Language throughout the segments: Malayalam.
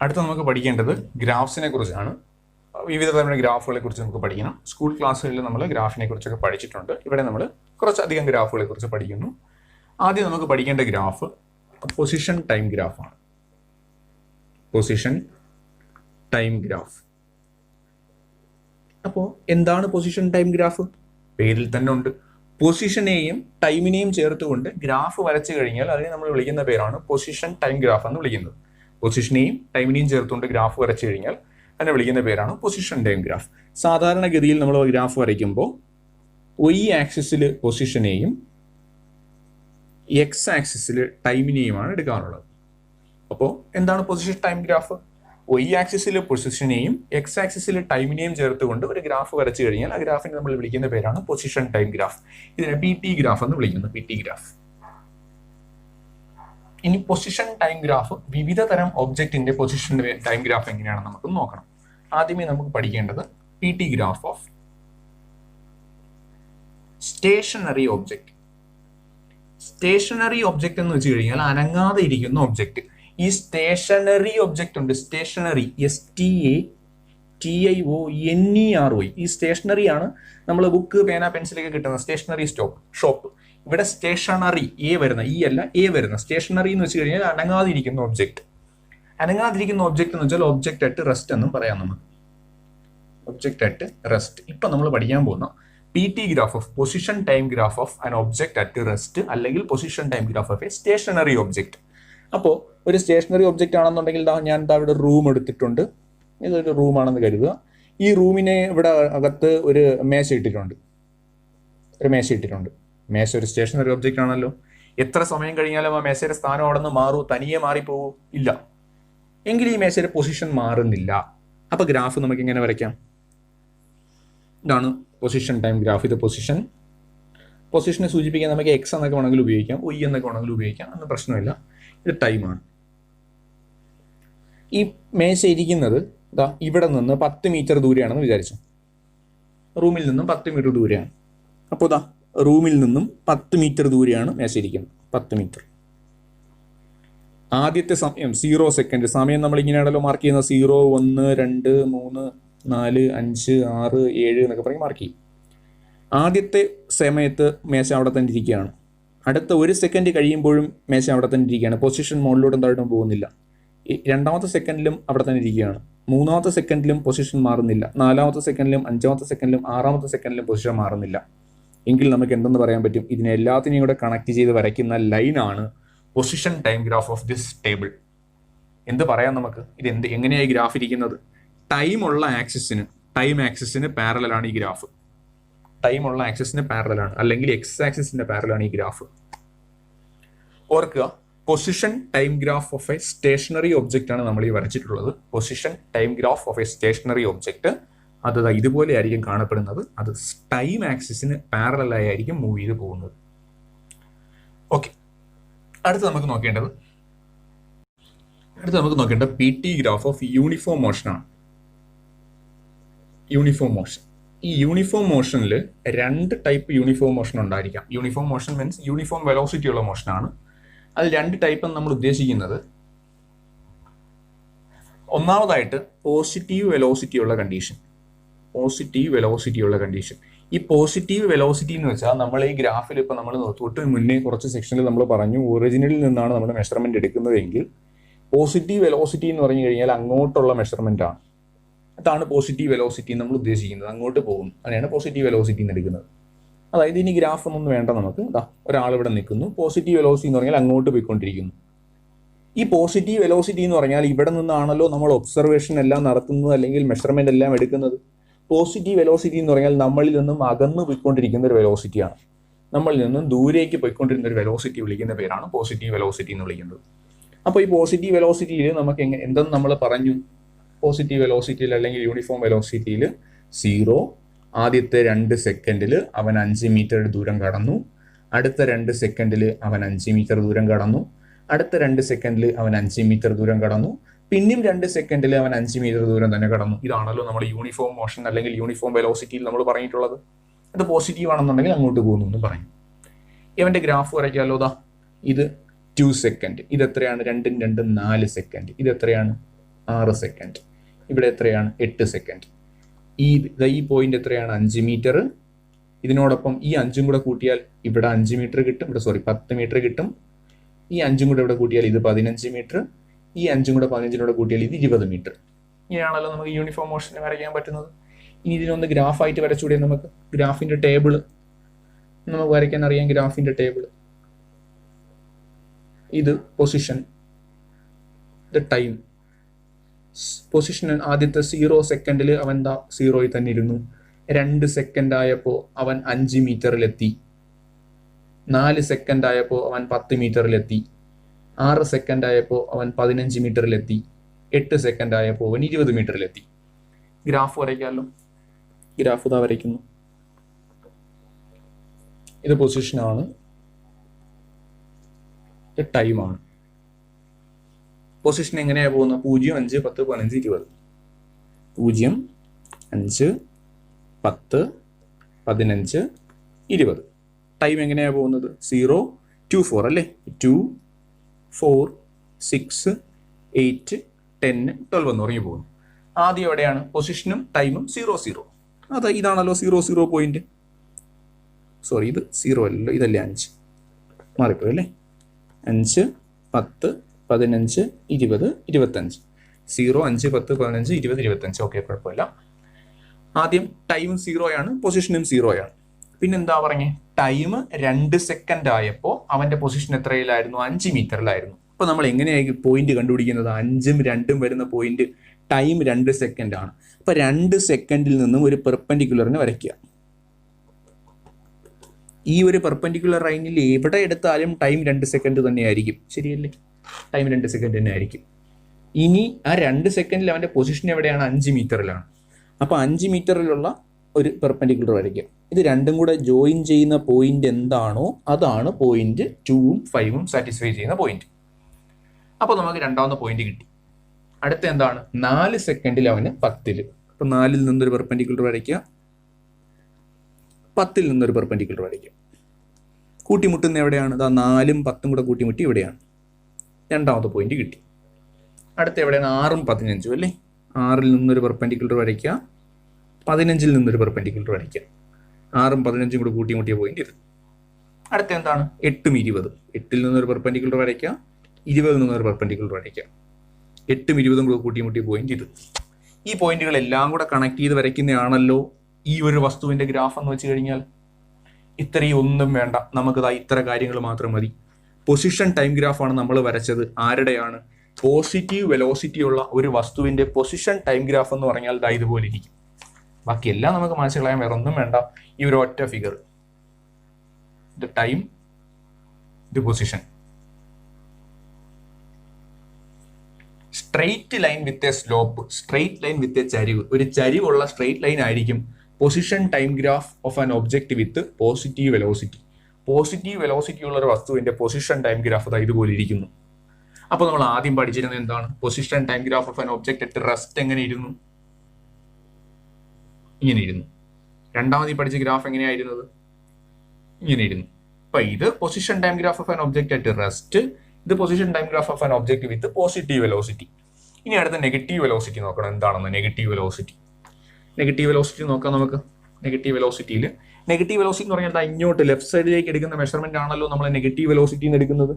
അടുത്ത നമുക്ക് പഠിക്കേണ്ടത് ഗ്രാഫ്സിനെ കുറിച്ചാണ്. വിവിധ തരത്തിലുള്ള ഗ്രാഫുകളെ കുറിച്ച് നമുക്ക് പഠിക്കണം. സ്കൂൾ ക്ലാസ്സുകളിൽ നമ്മൾ ഗ്രാഫിനെ കുറിച്ചൊക്കെ പഠിച്ചിട്ടുണ്ട്. ഇവിടെ നമ്മൾ കുറച്ചധികം ഗ്രാഫുകളെ കുറിച്ച് പഠിക്കുന്നു. ആദ്യം നമുക്ക് പഠിക്കേണ്ട ഗ്രാഫ് പൊസിഷൻ ടൈം ഗ്രാഫാണ്. Position time graph. അപ്പോൾ എന്താണ് പൊസിഷൻ ടൈം ഗ്രാഫ്? പേരിൽ തന്നെ ഉണ്ട്. പൊസിഷനെയും ടൈമിനെയും ചേർത്തുകൊണ്ട് ഗ്രാഫ് വരച്ചു കഴിഞ്ഞാൽ അതിനെ നമ്മൾ വിളിക്കുന്ന പേരാണ് പൊസിഷൻ ടൈം ഗ്രാഫ് എന്ന് വിളിക്കുന്നത്. പൊസിഷനെയും ടൈമിനെയും ചേർത്തുകൊണ്ട് ഗ്രാഫ് വരച്ചു കഴിഞ്ഞാൽ അതിനെ വിളിക്കുന്ന പേരാണ് പൊസിഷൻ ടൈം ഗ്രാഫ്. സാധാരണഗതിയിൽ നമ്മൾ ഗ്രാഫ് വരയ്ക്കുമ്പോൾ y ആക്സിസിൽ പൊസിഷനെയും x ആക്സിസിൽ ടൈമിനെയുമാണ് എടുക്കാറുള്ളത്. അപ്പോൾ എന്താണ് പൊസിഷൻ ടൈം ഗ്രാഫ്? y ആക്സിസിൽ പൊസിഷനെയും x ആക്സിസിൽ ടൈമിനെയും ചേർത്തുകൊണ്ട് ഒരു ഗ്രാഫ് വരച്ചു കഴിഞ്ഞാൽ ആ ഗ്രാഫിനെ നമ്മൾ വിളിക്കുന്ന പേരാണ് പൊസിഷൻ ടൈം ഗ്രാഫ്. ഇതിനെ PT ഗ്രാഫ് എന്ന് വിളിക്കുന്നു. PT graph. ഇനി പൊസിഷൻ ടൈം ഗ്രാഫ്, വിവിധ തരം ഒബ്ജക്റ്റിന്റെ പൊസിഷൻ ടൈം ഗ്രാഫ് എങ്ങനെയാണെന്ന് നമുക്ക് നോക്കണം. ആദ്യമേ നമുക്ക് പഠിക്കേണ്ടത് PT graph of stationary object. Stationary object എന്ന് വെച്ച് കഴിഞ്ഞാൽ അനങ്ങാതെ ഇരിക്കുന്ന ഒബ്ജക്റ്റ്. ഈ സ്റ്റേഷനറി ഒബ്ജക്റ്റ് ഉണ്ട്. Stationary STATIONERY. ഈ സ്റ്റേഷനറി ആണ് നമ്മൾ ബുക്ക്, പേന, പെൻസിലൊക്കെ കിട്ടുന്ന സ്റ്റേഷനറി ഷോപ്പ്. ഇവിടെ സ്റ്റേഷനറി വരുന്ന അല്ല വരുന്ന സ്റ്റേഷനറി എന്ന് വെച്ച് കഴിഞ്ഞാൽ അനങ്ങാതിരിക്കുന്ന ഒബ്ജക്റ്റ്. അനങ്ങാതിരിക്കുന്ന ഒബ്ജക്റ്റ് എന്ന് വെച്ചാൽ ഒബ്ജക്റ്റ് അറ്റ് റെസ്റ്റ് എന്നും പറയാം നമുക്ക്. Object at rest. ഇപ്പൊ നമ്മൾ പഠിക്കാൻ പോകുന്ന PT graph of position time graph of an object at rest, അല്ലെങ്കിൽ position time graph of a stationary object. അപ്പോൾ ഒരു സ്റ്റേഷനറി ഒബ്ജക്റ്റ് ആണെന്നുണ്ടെങ്കിൽ ഞാൻ ഇവിടെ റൂം എടുത്തിട്ടുണ്ട്. ഇതൊരു റൂമാണെന്ന് കരുതുക. ഈ റൂമിനെ ഇവിടെ അകത്ത് ഒരു മേശ ഇട്ടിട്ടുണ്ട്. മേശ ഒരു സ്റ്റേഷനറി ഒബ്ജക്റ്റ് ആണല്ലോ. എത്ര സമയം കഴിഞ്ഞാലും ആ മേശയുടെ സ്ഥാനം അവിടെ നിന്ന് മാറൂ? തനിയെ മാറിപ്പോകൂ? ഇല്ല. എങ്കിൽ ഈ മേശയുടെ പൊസിഷൻ മാറുന്നില്ല. അപ്പൊ ഗ്രാഫ് നമുക്ക് എങ്ങനെ വരയ്ക്കാം? ഇതാണ് പൊസിഷൻ ടൈം ഗ്രാഫ്. ഇത് പൊസിഷനെ സൂചിപ്പിക്കാൻ നമുക്ക് X എന്നൊക്കെ വേണമെങ്കിൽ ഉപയോഗിക്കാം, Y എന്നൊക്കെ വേണമെങ്കിൽ ഉപയോഗിക്കാം, അതൊന്നും പ്രശ്നമില്ല. ഇത് ടൈമാണ്. ഈ മേശ ഇരിക്കുന്നത് ഇവിടെ നിന്ന് 10 മീറ്റർ ദൂരെയാണെന്ന് വിചാരിച്ചു. റൂമിൽ നിന്നും 10 മീറ്റർ ദൂരെയാണ്. അപ്പോൾ റൂമിൽ നിന്നും 10 മീറ്റർ ദൂരെയാണ് മേശ ഇരിക്കുന്നത്. 10 മീറ്റർ. ആദ്യത്തെ സമയം 0 സെക്കൻഡ്. സമയം നമ്മൾ ഇങ്ങനെയാണല്ലോ മാർക്ക് ചെയ്യുന്നത്. 0, 1, 2, 3, 4, 5, 6, 7 എന്നൊക്കെ പറഞ്ഞ് മാർക്ക് ചെയ്യും. ആദ്യത്തെ സമയത്ത് മേശ അവിടെ തന്നെ ഇരിക്കുകയാണ്. അടുത്ത 1 സെക്കൻഡ് കഴിയുമ്പോഴും മേശ അവിടെ തന്നെ ഇരിക്കുകയാണ്. പൊസിഷൻ മുകളിലോട്ട് എന്തായിട്ടും പോകുന്നില്ല. രണ്ടാമത്തെ സെക്കൻഡിലും അവിടെ തന്നെ ഇരിക്കുകയാണ്. മൂന്നാമത്തെ സെക്കൻഡിലും പൊസിഷൻ മാറുന്നില്ല. നാലാമത്തെ സെക്കൻഡിലും 5ാമത്തെ സെക്കൻഡിലും 6ാമത്തെ സെക്കൻഡിലും പൊസിഷൻ മാറുന്നില്ല. എങ്കിൽ നമുക്ക് എന്തെന്ന് പറയാൻ പറ്റും? ഇതിനെ എല്ലാത്തിനെയും കൂടെ കണക്ട് ചെയ്ത് വരയ്ക്കുന്ന ലൈനാണ് position time graph of this table. എന്ത് പറയാം നമുക്ക്? ഇത് എങ്ങനെയായി ഗ്രാഫ് ഇരിക്കുന്നത്? ടൈം ആക്സിസിന് പാരലലാണ് ഈ ഗ്രാഫ്. ടൈമുള്ള ആക്സിസിന് പാരലലാണ്, അല്ലെങ്കിൽ X ആക്സിസിന്റെ പാരലാണ് ഈ ഗ്രാഫ്. ഓർക്കുക, position time graph of a stationary object ആണ് നമ്മൾ ഈ വരച്ചിട്ടുള്ളത്. Position time graph of a stationary object അത് ഇതുപോലെ ആയിരിക്കും കാണപ്പെടുന്നത്. അത് ടൈം ആക്സിസിന് പാരലായി ആയിരിക്കും മൂവ് ചെയ്ത് പോകുന്നത്. ഓക്കെ, അടുത്ത് നമുക്ക് നോക്കേണ്ടത് PT graph of uniform motion ആണ്. Uniform motion. ഈ യൂണിഫോം മോഷനിൽ 2 ടൈപ്പ് യൂണിഫോം മോഷൻ ഉണ്ടായിരിക്കാം. Uniform motion means uniform velocity ഉള്ള മോഷനാണ്. അത് 2 ടൈപ്പ് നമ്മൾ ഉദ്ദേശിക്കുന്നത്. ഒന്നാമതായിട്ട് പോസിറ്റീവ് വെലോസിറ്റി ഉള്ള കണ്ടീഷൻ. ഈ പോസിറ്റീവ് വെലോസിറ്റി എന്ന് വെച്ചാൽ നമ്മൾ ഈ ഗ്രാഫിൽ ഇപ്പൊ നമ്മൾ തൊട്ട് മുന്നേ കുറച്ച് സെക്ഷനിൽ നമ്മൾ പറഞ്ഞു, ഒറിജിനലിൽ നിന്നാണ് നമ്മൾ മെഷർമെന്റ് എടുക്കുന്നതെങ്കിൽ പോസിറ്റീവ് വെലോസിറ്റി എന്ന് പറഞ്ഞു കഴിഞ്ഞാൽ അങ്ങോട്ടുള്ള മെഷർമെന്റ് ആണ്. അതാണ് പോസിറ്റീവ് വെലോസിറ്റി നമ്മൾ ഉദ്ദേശിക്കുന്നത്. അങ്ങോട്ട് പോകും, അങ്ങനെയാണ് പോസിറ്റീവ് വെലോസിറ്റി എന്ന് എടുക്കുന്നത്. അതായത് ഇനി ഗ്രാഫ് ഒന്നും വേണ്ട നമുക്ക്. ഒരാൾ ഇവിടെ നിൽക്കുന്നു. പോസിറ്റീവ് വെലോസിറ്റി എന്ന് പറഞ്ഞാൽ അങ്ങോട്ട് പോയിക്കൊണ്ടിരിക്കുന്നു. ഈ പോസിറ്റീവ് വെലോസിറ്റി എന്ന് പറഞ്ഞാൽ ഇവിടെ നിന്നാണല്ലോ നമ്മൾ ഒബ്സർവേഷൻ എല്ലാം നടത്തുന്നത്, അല്ലെങ്കിൽ മെഷർമെന്റ് എല്ലാം എടുക്കുന്നത്. പോസിറ്റീവ് വെലോസിറ്റി എന്ന് പറഞ്ഞാൽ നമ്മളിൽ നിന്നും അകന്ന് പോയിക്കൊണ്ടിരിക്കുന്ന ഒരു വെലോസിറ്റിയാണ്. നമ്മളിൽ നിന്നും ദൂരേക്ക് പോയിക്കൊണ്ടിരുന്ന ഒരു വെലോസിറ്റി വിളിക്കുന്ന പേരാണ് പോസിറ്റീവ് വെലോസിറ്റി എന്ന് വിളിക്കുന്നത്. അപ്പോൾ ഈ പോസിറ്റീവ് വെലോസിറ്റിയിൽ നമുക്ക് എന്തെന്ന് നമ്മൾ പറഞ്ഞു? പോസിറ്റീവ് വെലോസിറ്റിയിൽ അല്ലെങ്കിൽ യൂണിഫോം വെലോസിറ്റിയിൽ 0 ആദ്യത്തെ 2 സെക്കൻഡിൽ അവൻ 5 മീറ്റർ ദൂരം കടന്നു. അടുത്ത 2 സെക്കൻഡിൽ അവൻ 5 മീറ്റർ ദൂരം കടന്നു. അടുത്ത 2 സെക്കൻഡിൽ അവൻ 5 മീറ്റർ ദൂരം കടന്നു. പിന്നെയും 2 സെക്കൻഡിൽ അവൻ 5 മീറ്റർ ദൂരം തന്നെ കടന്നു. ഇതാണല്ലോ നമ്മൾ യൂണിഫോം മോഷൻ അല്ലെങ്കിൽ യൂണിഫോം വെലോസിറ്റിയിൽ നമ്മൾ പറഞ്ഞിട്ടുള്ളത്. ഇത് പോസിറ്റീവ് ആണെന്നുണ്ടെങ്കിൽ അങ്ങോട്ട് പോകുന്നു എന്ന് പറയും. ഇവന്റെ ഗ്രാഫ് വരയ്ക്കാമല്ലോ. ഇത് 2 സെക്കൻഡ്. ഇത് എത്രയാണ്? 2 4 സെക്കൻഡ്. ഇത് എത്രയാണ്? 6 സെക്കൻഡ്. ഇവിടെ എത്രയാണ്? 8 സെക്കൻഡ്. ഈ പോയിന്റ് എത്രയാണ്? 5 മീറ്റർ. ഇതിനോടൊപ്പം ഈ 5ഉം കൂടെ കൂട്ടിയാൽ ഇവിടെ 5 മീറ്റർ കിട്ടും. 10 മീറ്റർ കിട്ടും. ഈ 5ഉം കൂടെ ഇവിടെ കൂട്ടിയാൽ ഇത് 15 മീറ്റർ. ഈ 5ഉം കൂടെ 15 കൂട്ടിയാൽ ഇത് 20 മീറ്റർ. ഇങ്ങനെയാണല്ലോ നമുക്ക് യൂണിഫോം മോഷനെ വരയ്ക്കാൻ പറ്റുന്നത്. ഇനി ഇതിനൊന്ന് ഗ്രാഫായിട്ട് വരച്ചുകൂടെ നമുക്ക്? ഗ്രാഫിന്റെ ടേബിള് നമുക്ക് വരയ്ക്കാൻ അറിയാം. ഗ്രാഫിന്റെ ടേബിൾ, ഇത് പൊസിഷൻ, ഇത് ടൈം. പൊസിഷൻ ആദ്യത്തെ 0 സെക്കൻഡിൽ അവൻ 0യിൽ തന്നെ ഇരുന്നു. 2 സെക്കൻഡ് ആയപ്പോൾ അവൻ 5 മീറ്ററിലെത്തി. 4 സെക്കൻഡ് ആയപ്പോൾ അവൻ 10 മീറ്ററിലെത്തി. 6 സെക്കൻഡ് ആയപ്പോൾ അവൻ 15 മീറ്ററിലെത്തി. 8 സെക്കൻഡ് ആയപ്പോൾ അവൻ 20 മീറ്ററിലെത്തി. ഗ്രാഫ് വരയ്ക്കാമല്ലോ. ഗ്രാഫ് ഇതാ വരയ്ക്കുന്നു. ഇത് പൊസിഷനാണ്, ഇത് ടൈമാണ്. പൊസിഷൻ എങ്ങനെയാ പോകുന്നത്? 0, 5, 10, 15, 20. 0, 5, 10, 15, 20. ടൈം എങ്ങനെയാ പോകുന്നത്? 0, 2, 4 അല്ലേ? 2, 4, 6, 8, 10, 12 എന്ന് പറഞ്ഞു പോകുന്നു. ആദ്യം എവിടെയാണ്? പൊസിഷനും ടൈമും 0, 0. അതെ, ഇതാണല്ലോ 0, 0 പോയിന്റ്. സോറി, ഇത് 0 അല്ലല്ലോ, ഇതല്ലേ 5. മാറിപ്പോയി അല്ലേ? 5, 10, 15, 20, 25. 0, 5, 10, 15, 20, 25. ഓക്കെ, കുഴപ്പമില്ല. ആദ്യം ടൈം 0 ആണ്, പൊസിഷനും 0 ആണ്. പിന്നെന്താ പറഞ്ഞേ? ടൈം 2 സെക്കൻഡ് ആയപ്പോൾ അവന്റെ പൊസിഷൻ എത്രയിലായിരുന്നു? 5 മീറ്ററിലായിരുന്നു. അപ്പൊ നമ്മൾ എങ്ങനെയായിരിക്കും പോയിന്റ് കണ്ടുപിടിക്കുന്നത്? 5ഉം 2ഉം വരുന്ന പോയിന്റ് ടൈം 2 സെക്കൻഡ് ആണ്. അപ്പൊ 2 സെക്കൻഡിൽ നിന്നും ഒരു പെർപെൻഡിക്കുലറിനെ വരയ്ക്കുക. ഈ ഒരു പെർപെൻഡിക്കുലർ ലൈനിൽ എവിടെ എടുത്താലും ടൈം 2 സെക്കൻഡ് തന്നെയായിരിക്കും. ശരിയല്ലേ? ടൈം 2 സെക്കൻഡ് തന്നെ ആയിരിക്കും. ഇനി ആ 2 സെക്കൻഡിൽ അവന്റെ പൊസിഷൻ എവിടെയാണ്? 5 മീറ്ററിലാണ്. അപ്പൊ 5 മീറ്ററിലുള്ള ഒരു പെർപെൻഡിക്കുലർ വരയ്ക്കുക. ഇത് രണ്ടും കൂടെ ജോയിൻ ചെയ്യുന്ന പോയിന്റ് എന്താണോ അതാണ് പോയിന്റ് 2ഉം 5ഉം സാറ്റിസ്ഫൈ ചെയ്യുന്ന പോയിന്റ്. അപ്പോൾ നമുക്ക് രണ്ടാമത്തെ പോയിന്റ് കിട്ടി. അടുത്ത എന്താണ്? 4 സെക്കൻഡിൽ അവന് 10. അപ്പൊ 4ൽ നിന്നൊരു പെർപെൻഡിക്കുലർ വരയ്ക്കുക, 10ൽ നിന്നൊരു പെർപെൻഡിക്കുലർ വരയ്ക്കുക. കൂട്ടിമുട്ടുന്ന എവിടെയാണ്? 4ഉം 10ഉം കൂടെ കൂട്ടിമുട്ടി ഇവിടെയാണ്. രണ്ടാമത്തെ പോയിന്റ് കിട്ടി. അടുത്ത എവിടെയാണ്? 6ഉം 15ഉം അല്ലേ? 6ൽ നിന്നൊരു പെർപെൻഡിക്കുലർ വരയ്ക്കുക, 15ൽ നിന്നൊരു പെർപെൻഡിക്കുലർ വരയ്ക്കുക. 6ഉം 15ഉം കൂടെ കൂട്ടിമുട്ടിയ പോയിന്റ് ഇത്. അടുത്ത എന്താണ്? 8ഉം 20. 8ൽ നിന്നൊരു പെർപെൻഡിക്കുലർ വരയ്ക്കുക, 20ൽ നിന്നൊരു പെർപെൻഡിക്കുലർ വരയ്ക്കുക. 8ഉം 20ഉം കൂടെ കൂട്ടിമുട്ടിയ പോയിന്റ് ഇത്. ഈ പോയിന്റുകൾ എല്ലാം കൂടെ കണക്ട് ചെയ്ത് വരയ്ക്കുന്നതാണല്ലോ ഈ ഒരു വസ്തുവിന്റെ ഗ്രാഫ് എന്ന് വെച്ച് കഴിഞ്ഞാൽ. ഇത്രയും ഒന്നും വേണ്ട, നമുക്കിതാ ഇത്ര കാര്യങ്ങൾ മാത്രം മതി. പൊസിഷൻ ടൈം ഗ്രാഫാണ് നമ്മൾ വരച്ചത്. ആരുടെയാണ്? പോസിറ്റീവ് വെലോസിറ്റി ഉള്ള ഒരു വസ്തുവിന്റെ പൊസിഷൻ ടൈം ഗ്രാഫ് എന്ന് പറഞ്ഞാൽ ദാ ഇതുപോലെ ഇരിക്കും. ബാക്കിയെല്ലാം നമുക്ക് മനസ്സിൽ കളയാൻ വേറെ ഒന്നും വേണ്ട. ഈ ഒരു ഒറ്റ ഫിഗർ, ഇത് ടൈം, ഇത് position. Straight line with a slope, straight line with a ചരിവ്. ഒരു ചരിവുള്ള സ്ട്രെയിറ്റ് ലൈൻ ആയിരിക്കും position time graph of an object with positive velocity. Positive velocity ഉള്ള ഒരു വസ്തുവിന്റെ പൊസിഷൻ ടൈം ഗ്രാഫ് അതാ ഇതുപോലെ ഇരിക്കുന്നു. അപ്പോൾ നമ്മൾ ആദ്യം പഠിച്ചിരുന്നത് എന്താണ്? Position time graph of an object at rest എങ്ങനെ ഇരുന്നു? ഇങ്ങനെ ഇരുന്നു. രണ്ടാമത് പഠിച്ച ഗ്രാഫ് എങ്ങനെയായിരുന്നത്? ഇങ്ങനെ ഇരുന്നു. അപ്പൊ ഇത് position time graph of an object at rest, ഇത് position time graph of an object with positive velocity. ഇനി അടുത്ത നെഗറ്റീവ് വെലോസിറ്റി നോക്കണം. എന്താണെന്ന് നെഗറ്റീവ് വെലോസിറ്റി? നെഗറ്റീവ് വെലോസിറ്റി നോക്കാം നമുക്ക്. നെഗറ്റീവ് വെലോസിറ്റി എന്ന് പറഞ്ഞാൽ ഇങ്ങോട്ട് ലെഫ്റ്റ് സൈഡിലേക്ക് എടുക്കുന്ന മെഷർമെന്റ് ആണല്ലോ നമ്മൾ നെഗറ്റീവ് വെലോസിറ്റി എന്ന് എടുക്കുന്നത്.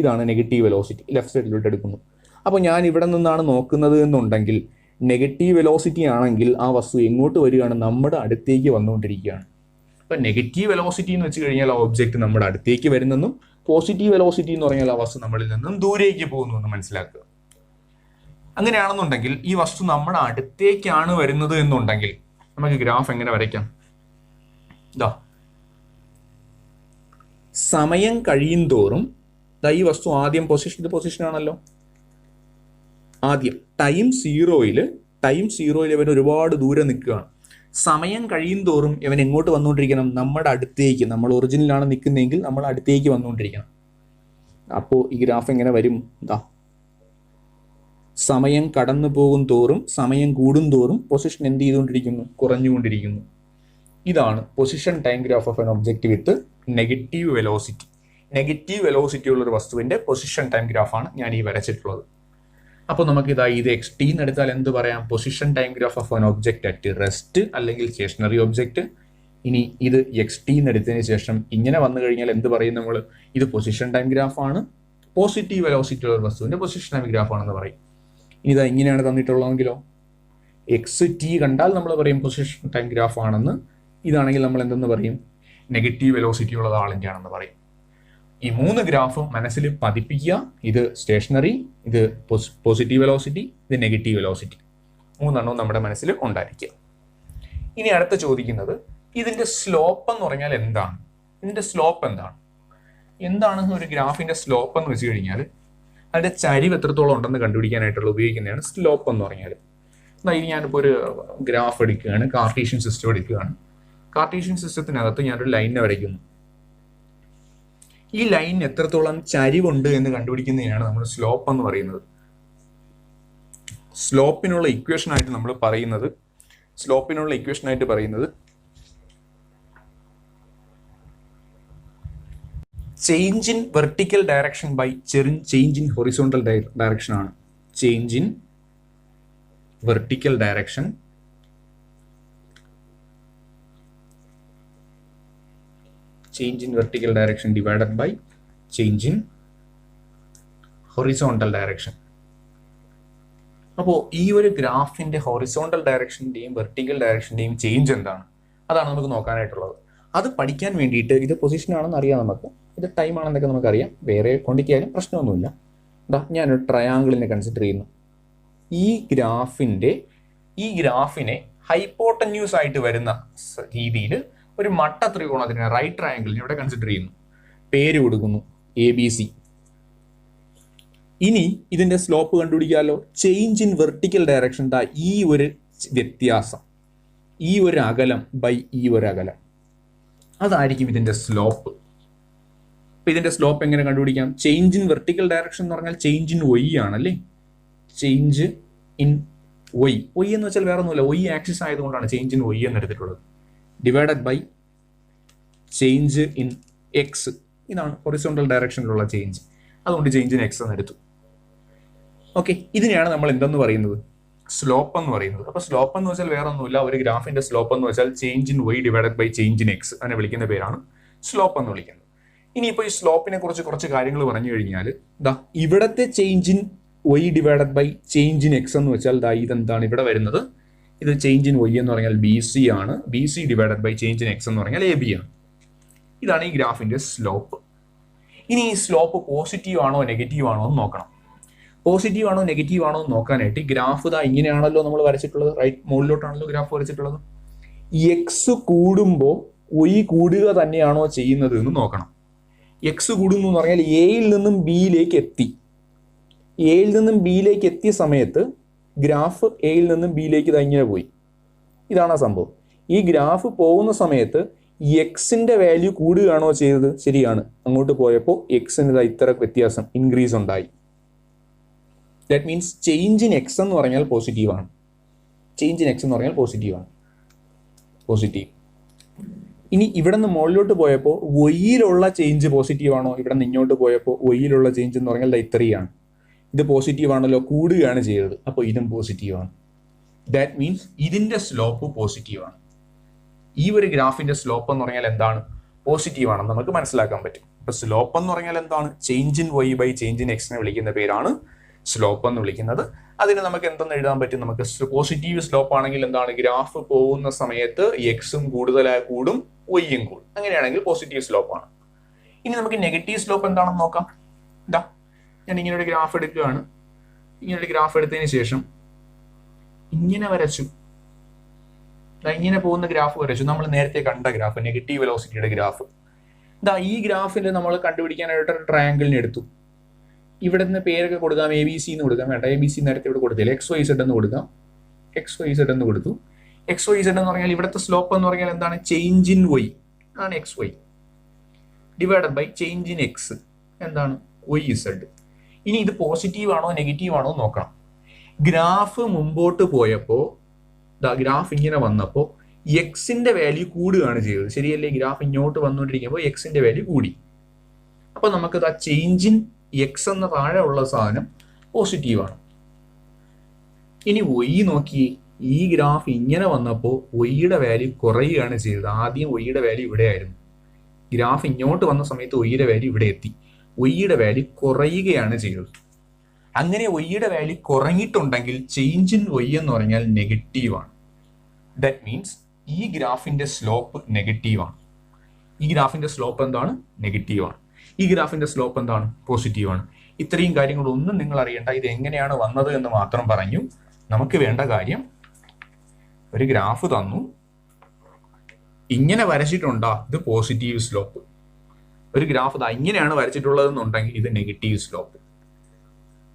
ഇതാണ് നെഗറ്റീവ് വെലോസിറ്റി, ലെഫ്റ്റ് സൈഡിലോട്ട് എടുക്കുന്നു. അപ്പോൾ ഞാൻ ഇവിടെ നിന്നാണ് നോക്കുന്നത് എന്നുണ്ടെങ്കിൽ നെഗറ്റീവ് വെലോസിറ്റി ആണെങ്കിൽ ആ വസ്തു എങ്ങോട്ട് വരികയാണ്? നമ്മുടെ അടുത്തേക്ക് വന്നുകൊണ്ടിരിക്കുകയാണ്. അപ്പം നെഗറ്റീവ് വെലോസിറ്റി എന്ന് വെച്ച് കഴിഞ്ഞാൽ ആ ഒബ്ജക്റ്റ് നമ്മുടെ അടുത്തേക്ക് വരുന്നെന്നും, പോസിറ്റീവ് വെലോസിറ്റി എന്ന് പറഞ്ഞാൽ ആ വസ്തു നമ്മളിൽ നിന്നും ദൂരേക്ക് പോകുന്നു എന്ന് മനസ്സിലാക്കുക. അങ്ങനെയാണെന്നുണ്ടെങ്കിൽ ഈ വസ്തു നമ്മുടെ അടുത്തേക്കാണ് വരുന്നത് എന്നുണ്ടെങ്കിൽ നമുക്ക് ഗ്രാഫ് എങ്ങനെ വരയ്ക്കാം? സമയം കഴിയും തോറും ഈ വസ്തു ആദ്യം ഇത് പൊസിഷൻ ആണല്ലോ. ആദ്യം ടൈം സീറോയിൽ ഇവൻ ഒരുപാട് ദൂരെ നിൽക്കുകയാണ്. സമയം കഴിയും തോറും ഇവൻ എങ്ങോട്ട് വന്നുകൊണ്ടിരിക്കണം? നമ്മുടെ അടുത്തേക്ക്. നമ്മൾ ഒറിജിനലാണ് നിൽക്കുന്നതെങ്കിൽ നമ്മൾ അടുത്തേക്ക് വന്നുകൊണ്ടിരിക്കണം. അപ്പോൾ ഈ ഗ്രാഫ് എങ്ങനെ വരും? സമയം കടന്നു പോകും തോറും, സമയം കൂടും തോറും പൊസിഷൻ എന്ത് ചെയ്തുകൊണ്ടിരിക്കുന്നു? കുറഞ്ഞുകൊണ്ടിരിക്കുന്നു. ഇതാണ് position time graph of an object with negative velocity. Negative velocity ഉള്ള ഒരു വസ്തുവിന്റെ പൊസിഷൻ ടൈം ഗ്രാഫാണ് ഞാൻ ഈ വരച്ചിട്ടുള്ളത്. അപ്പോൾ നമുക്ക് ഇത് എക്സ് ടി എന്ന് എടുത്താൽ എന്ത് പറയാം? Position time graph of an object at rest അല്ലെങ്കിൽ സ്റ്റേഷനറി ഒബ്ജക്റ്റ്. ഇനി ഇത് എക്സ് ടി എന്ന് എടുത്തതിന് ശേഷം ഇങ്ങനെ വന്നു കഴിഞ്ഞാൽ എന്ത് പറയും നമ്മൾ? ഇത് പൊസിഷൻ ടൈം ഗ്രാഫാണ്, പോസിറ്റീവ് വെലോസിറ്റി ഉള്ള ഒരു വസ്തുവിന്റെ പൊസിഷൻ ടൈം ഗ്രാഫ് ആണെന്ന് പറയും. ഇനി ഇങ്ങനെയാണ് തന്നിട്ടുള്ളതെങ്കിലോ എക്സ് ടി കണ്ടാൽ നമ്മൾ പറയും പൊസിഷൻ ടൈം ഗ്രാഫ് ആണെന്ന്. ഇതാണെങ്കിൽ നമ്മൾ എന്തെന്ന് പറയും? നെഗറ്റീവ് വെലോസിറ്റി ഉള്ളത് ആളിൻ്റെ ആണെന്ന് പറയും. ഈ 3 ഗ്രാഫും മനസ്സിൽ പതിപ്പിക്കുക. ഇത് സ്റ്റേഷനറി, ഇത് പോസിറ്റീവ് വെലോസിറ്റി, ഇത് നെഗറ്റീവ് വെലോസിറ്റി. 3 എണ്ണവും നമ്മുടെ മനസ്സിൽ ഉണ്ടായിരിക്കുക. ഇനി അടുത്ത ചോദിക്കുന്നത് ഇതിന്റെ സ്ലോപ്പ് എന്ന് പറഞ്ഞാൽ എന്താണ്? ഇതിന്റെ സ്ലോപ്പ് എന്താണ് ഒരു ഗ്രാഫിന്റെ സ്ലോപ്പ് എന്ന് വെച്ച് കഴിഞ്ഞാൽ അതിന്റെ ചരിവ് എത്രത്തോളം ഉണ്ടെന്ന് കണ്ടുപിടിക്കാനായിട്ടുള്ള ഉപയോഗിക്കുന്നതാണ് സ്ലോപ്പ് എന്ന് പറഞ്ഞാൽ. ഇനി ഞാനിപ്പോൾ ഒരു ഗ്രാഫ് എടുക്കുകയാണ്, കാർട്ടീഷ്യൻ സിസ്റ്റം എടുക്കുകയാണ്. കാർട്ടീഷ്യൻ സിസ്റ്റത്തിനകത്ത് ഞാനൊരു ലൈനിനെ വരയ്ക്കുന്നു. ഈ ലൈനിന് എത്രത്തോളം ചരിവുണ്ട് എന്ന് കണ്ടുപിടിക്കുന്നതിനാണ് നമ്മൾ സ്ലോപ്പ് എന്ന് പറയുന്നത്. സ്ലോപ്പിനുള്ള ഇക്വേഷൻ ആയിട്ട് പറയുന്നത് change in vertical direction by change in horizontal direction ആണ്. Change in vertical direction divided by change in horizontal direction. അപ്പോൾ ഈ ഒരു ഗ്രാഫിന്റെ ഹൊറിസോണ്ടൽ ഡയറക്ഷന്റെയും വെർട്ടിക്കൽ ഡയറക്ഷന്റെയും ചേഞ്ച് എന്താണ്? അതാണ് നമുക്ക് നോക്കാനായിട്ടുള്ളത്. അത് പഠിക്കാൻ വേണ്ടിയിട്ട് ഇത് പൊസിഷൻ ആണെന്ന് അറിയാം, നമുക്ക് ഇത് ടൈം ആണെന്നൊക്കെ നമുക്കറിയാം. വേറെ ക്വാണ്ടിറ്റി പ്രശ്നമൊന്നുമില്ല. ഞാനൊരു ട്രയാങ്കിളിനെ കൺസിഡർ ചെയ്യുന്നു. ഈ ഗ്രാഫിനെ ഹൈപ്പോട്ടന്യൂസ് ആയിട്ട് വരുന്ന രീതിയിൽ ഒരു മട്ട ത്രികോണത്തിന് റൈറ്റ് ട്രയാങ്കിളിനെ ഇവിടെ കൺസിഡർ ചെയ്യുന്നു. പേര് കൊടുക്കുന്നു ABC. ഇനി ഇതിന്റെ സ്ലോപ്പ് കണ്ടുപിടിക്കാമല്ലോ. ചേഞ്ച് ഇൻ വെർട്ടിക്കൽ ഡയറക്ഷൻ ഈ ഒരു വ്യത്യാസം, ഈ ഒരു അകലം ബൈ ഈ ഒരു അകലം, അതായിരിക്കും ഇതിന്റെ സ്ലോപ്പ്. അപ്പൊ ഇതിന്റെ സ്ലോപ്പ് എങ്ങനെ കണ്ടുപിടിക്കാം? ചേഞ്ച് ഇൻ വെർട്ടിക്കൽ ഡയറക്ഷൻ എന്ന് പറഞ്ഞാൽ ചേഞ്ച് ഇൻ Y ആണല്ലേ. ചേഞ്ച് ഇൻ Y എന്ന് വെച്ചാൽ വേറെ ഒന്നുമില്ല, Y ആക്സിസ് ആയതുകൊണ്ടാണ് ചേഞ്ച് ഇൻ Y എന്ന് എടുത്തിട്ടുള്ളത്. Divided by change in X, ഇതാണ് ഹൊറിസോണ്ടൽ ഡയറക്ഷനിലുള്ള ചേഞ്ച്, അതുകൊണ്ട് ചേഞ്ച് ഇൻ X എന്ന് എടുത്തു. ഓക്കെ, ഇതിനെയാണ് നമ്മൾ എന്തെന്ന് പറയുന്നത്? സ്ലോപ്പ് എന്ന് പറയുന്നത്. അപ്പൊ സ്ലോപ്പ് എന്ന് വെച്ചാൽ വേറെ ഒന്നുമില്ല, ഒരു ഗ്രാഫിന്റെ സ്ലോപ്പ് എന്ന് വെച്ചാൽ change in Y divided by change in X അതിനെ വിളിക്കുന്ന പേരാണ് സ്ലോപ്പ് എന്ന് വിളിക്കുന്നത്. ഇനിയിപ്പോൾ ഈ സ്ലോപ്പിനെ കുറിച്ച് കുറച്ച് കാര്യങ്ങൾ പറഞ്ഞു കഴിഞ്ഞാൽ ഇവിടത്തെ change in Y divided by change in X എന്ന് വെച്ചാൽ ഇതെന്താണ് ഇവിടെ വരുന്നത്? ഇത് ചേഞ്ച് ഇൻ Y എന്ന് പറഞ്ഞാൽ BC ആണ്. BC divided by change in X എന്ന് പറഞ്ഞാൽ AB ആണ്. ഇതാണ് ഈ ഗ്രാഫിന്റെ സ്ലോപ്പ്. ഇനി ഈ സ്ലോപ്പ് പോസിറ്റീവ് ആണോ നെഗറ്റീവ് ആണോ എന്ന് നോക്കണം. പോസിറ്റീവ് ആണോ നെഗറ്റീവ് ആണോ എന്ന് നോക്കാനായിട്ട് ഗ്രാഫ് ഇങ്ങനെയാണല്ലോ നമ്മൾ വരച്ചിട്ടുള്ളത്, റൈറ്റ് മുകളിലോട്ടാണല്ലോ ഗ്രാഫ് വരച്ചിട്ടുള്ളത്. X കൂടുമ്പോൾ Y കൂടുക തന്നെയാണോ ചെയ്യുന്നത് എന്ന് നോക്കണം. X കൂടുന്നു എന്ന് പറഞ്ഞാൽ എയിൽ നിന്നും ബിയിലേക്ക് എത്തിയ സമയത്ത് ഗ്രാഫ് എയിൽ നിന്നും ബിയിലേക്ക് ഇങ്ങനെ പോയി. ഇതാണ് ആ സംഭവം. ഈ ഗ്രാഫ് പോകുന്ന സമയത്ത് എക്സിന്റെ വാല്യൂ കൂടുകയാണോ ചെയ്തത്? ശരിയാണ്. അങ്ങോട്ട് പോയപ്പോൾ എക്സിന് ഇത്ര വ്യത്യാസം, ഇൻക്രീസ് ഉണ്ടായി. That means change in X എന്ന് പറഞ്ഞാൽ പോസിറ്റീവ് ആണ്. പോസിറ്റീവ്. ഇനി ഇവിടെ നിന്ന് മുകളിലോട്ട് പോയപ്പോൾ വൈയിലുള്ള ചേഞ്ച് പോസിറ്റീവ് ആണോ? ഇവിടെ നിന്ന് ഇങ്ങോട്ട് പോയപ്പോൾ വൈയിലുള്ള ചേഞ്ച് എന്ന് പറഞ്ഞാൽ ഇത്രയാണ്. ഇത് പോസിറ്റീവ് ആണല്ലോ, കൂടുകയാണ് ചെയ്തത്, അപ്പോൾ ഇതും പോസിറ്റീവ് ആണ്. ദാറ്റ് മീൻസ് ഇതിന്റെ സ്ലോപ്പ് പോസിറ്റീവ് ആണ്. ഈ ഒരു ഗ്രാഫിന്റെ സ്ലോപ്പ് എന്ന് പറഞ്ഞാൽ എന്താണ്? പോസിറ്റീവ് ആണെന്ന് നമുക്ക് മനസ്സിലാക്കാൻ പറ്റും. അപ്പൊ സ്ലോപ്പ് എന്ന് പറഞ്ഞാൽ എന്താണ്? Change in Y by change in X നെ വിളിക്കുന്ന പേരാണ് സ്ലോപ്പ് എന്ന് വിളിക്കുന്നത്. അതിന് നമുക്ക് എന്തെന്ന് എഴുതാൻ പറ്റും? നമുക്ക് പോസിറ്റീവ് സ്ലോപ്പ് ആണെങ്കിൽ എന്താണ്? ഗ്രാഫ് പോകുന്ന സമയത്ത് Xഉം കൂടുതലായി കൂടും, Yയും കൂടും. അങ്ങനെയാണെങ്കിൽ പോസിറ്റീവ് സ്ലോപ്പ് ആണ്. ഇനി നമുക്ക് നെഗറ്റീവ് സ്ലോപ്പ് എന്താണെന്ന് നോക്കാം. ഞാൻ ഇങ്ങനെ ഒരു ഗ്രാഫ് എടുക്കുകയാണ്. ഇങ്ങനെ ഒരു ഗ്രാഫ് എടുത്തതിന് ശേഷം ഇങ്ങനെ വരച്ചു, ഇങ്ങനെ പോകുന്ന ഗ്രാഫ് വരച്ചു. നമ്മൾ നേരത്തെ കണ്ട ഗ്രാഫ്, നെഗറ്റീവ് വെലോസിറ്റിയുടെ ഗ്രാഫ്. ഈ ഗ്രാഫിൽ നമ്മൾ കണ്ടുപിടിക്കാനായിട്ട് ഒരു ട്രയാങ്കിളിനെ എടുത്തു. ഇവിടെ നിന്ന് പേരൊക്കെ കൊടുക്കാം, ABC എന്ന് കൊടുക്കാം. വേണ്ട, ABC നേരത്തെ ഇവിടെ കൊടുത്തില്ല, XYZ എന്ന് കൊടുക്കാം. XYZ എന്ന് കൊടുത്തു. XYZ എന്ന് പറഞ്ഞാൽ ഇവിടുത്തെ സ്ലോപ്പ് എന്ന് പറഞ്ഞാൽ എന്താണ്? ചേഞ്ച് ഇൻ Y ആണ് XY divided by change in X എന്താണ്? YZ. ഇനി ഇത് പോസിറ്റീവ് ആണോ നെഗറ്റീവ് ആണോ നോക്കണം. ഗ്രാഫ് മുമ്പോട്ട് പോയപ്പോൾ ഗ്രാഫ് ഇങ്ങനെ വന്നപ്പോൾ എക്സിന്റെ വാല്യൂ കൂടുകയാണ് ചെയ്തത്, ശരിയല്ലേ? ഗ്രാഫ് ഇങ്ങോട്ട് വന്നുകൊണ്ടിരിക്കുമ്പോൾ എക്സിന്റെ വാല്യൂ കൂടി. അപ്പൊ നമുക്ക് ചേഞ്ച് ഇൻ X എന്ന താഴെ ഉള്ള സാധനം പോസിറ്റീവ് ആണ്. ഇനി y നോക്കിയേ, ഈ ഗ്രാഫ് ഇങ്ങനെ വന്നപ്പോൾ y-യുടെ വാല്യൂ കുറയുകയാണ് ചെയ്തത്. ആദ്യം y-യുടെ വാല്യൂ ഇവിടെ ആയിരുന്നു, ഗ്രാഫ് ഇങ്ങോട്ട് വന്ന സമയത്ത് y-യുടെ വാല്യൂ ഇവിടെ എത്തി, y-യുടെ വാല്യൂ കുറയുകയാണ് ചെയ്തത്. അങ്ങനെ y-യുടെ വാല്യൂ കുറഞ്ഞിട്ടുണ്ടെങ്കിൽ ചേഞ്ച് ഇൻ y എന്ന് പറഞ്ഞാൽ നെഗറ്റീവാണ്. ദാറ്റ് മീൻസ് ഈ ഗ്രാഫിന്റെ സ്ലോപ്പ് നെഗറ്റീവാണ്. ഈ ഗ്രാഫിന്റെ സ്ലോപ്പ് എന്താണ്? നെഗറ്റീവാണ്. ഈ ഗ്രാഫിന്റെ സ്ലോപ്പ് എന്താണ്? പോസിറ്റീവാണ്. ഇത്രയും കാര്യങ്ങളൊന്നും നിങ്ങൾ അറിയേണ്ട, ഇത് എങ്ങനെയാണ് വന്നത് എന്ന് മാത്രം പറഞ്ഞു. നമുക്ക് വേണ്ട കാര്യം, ഒരു ഗ്രാഫ് തന്നു, ഇങ്ങനെ വരച്ചിട്ടുണ്ടോ, ഇത് പോസിറ്റീവ് സ്ലോപ്പ്. ഒരു ഗ്രാഫ് ഇങ്ങനെയാണ് വരച്ചിട്ടുള്ളതെന്നുണ്ടെങ്കിൽ ഇത് നെഗറ്റീവ് സ്ലോപ്പ്.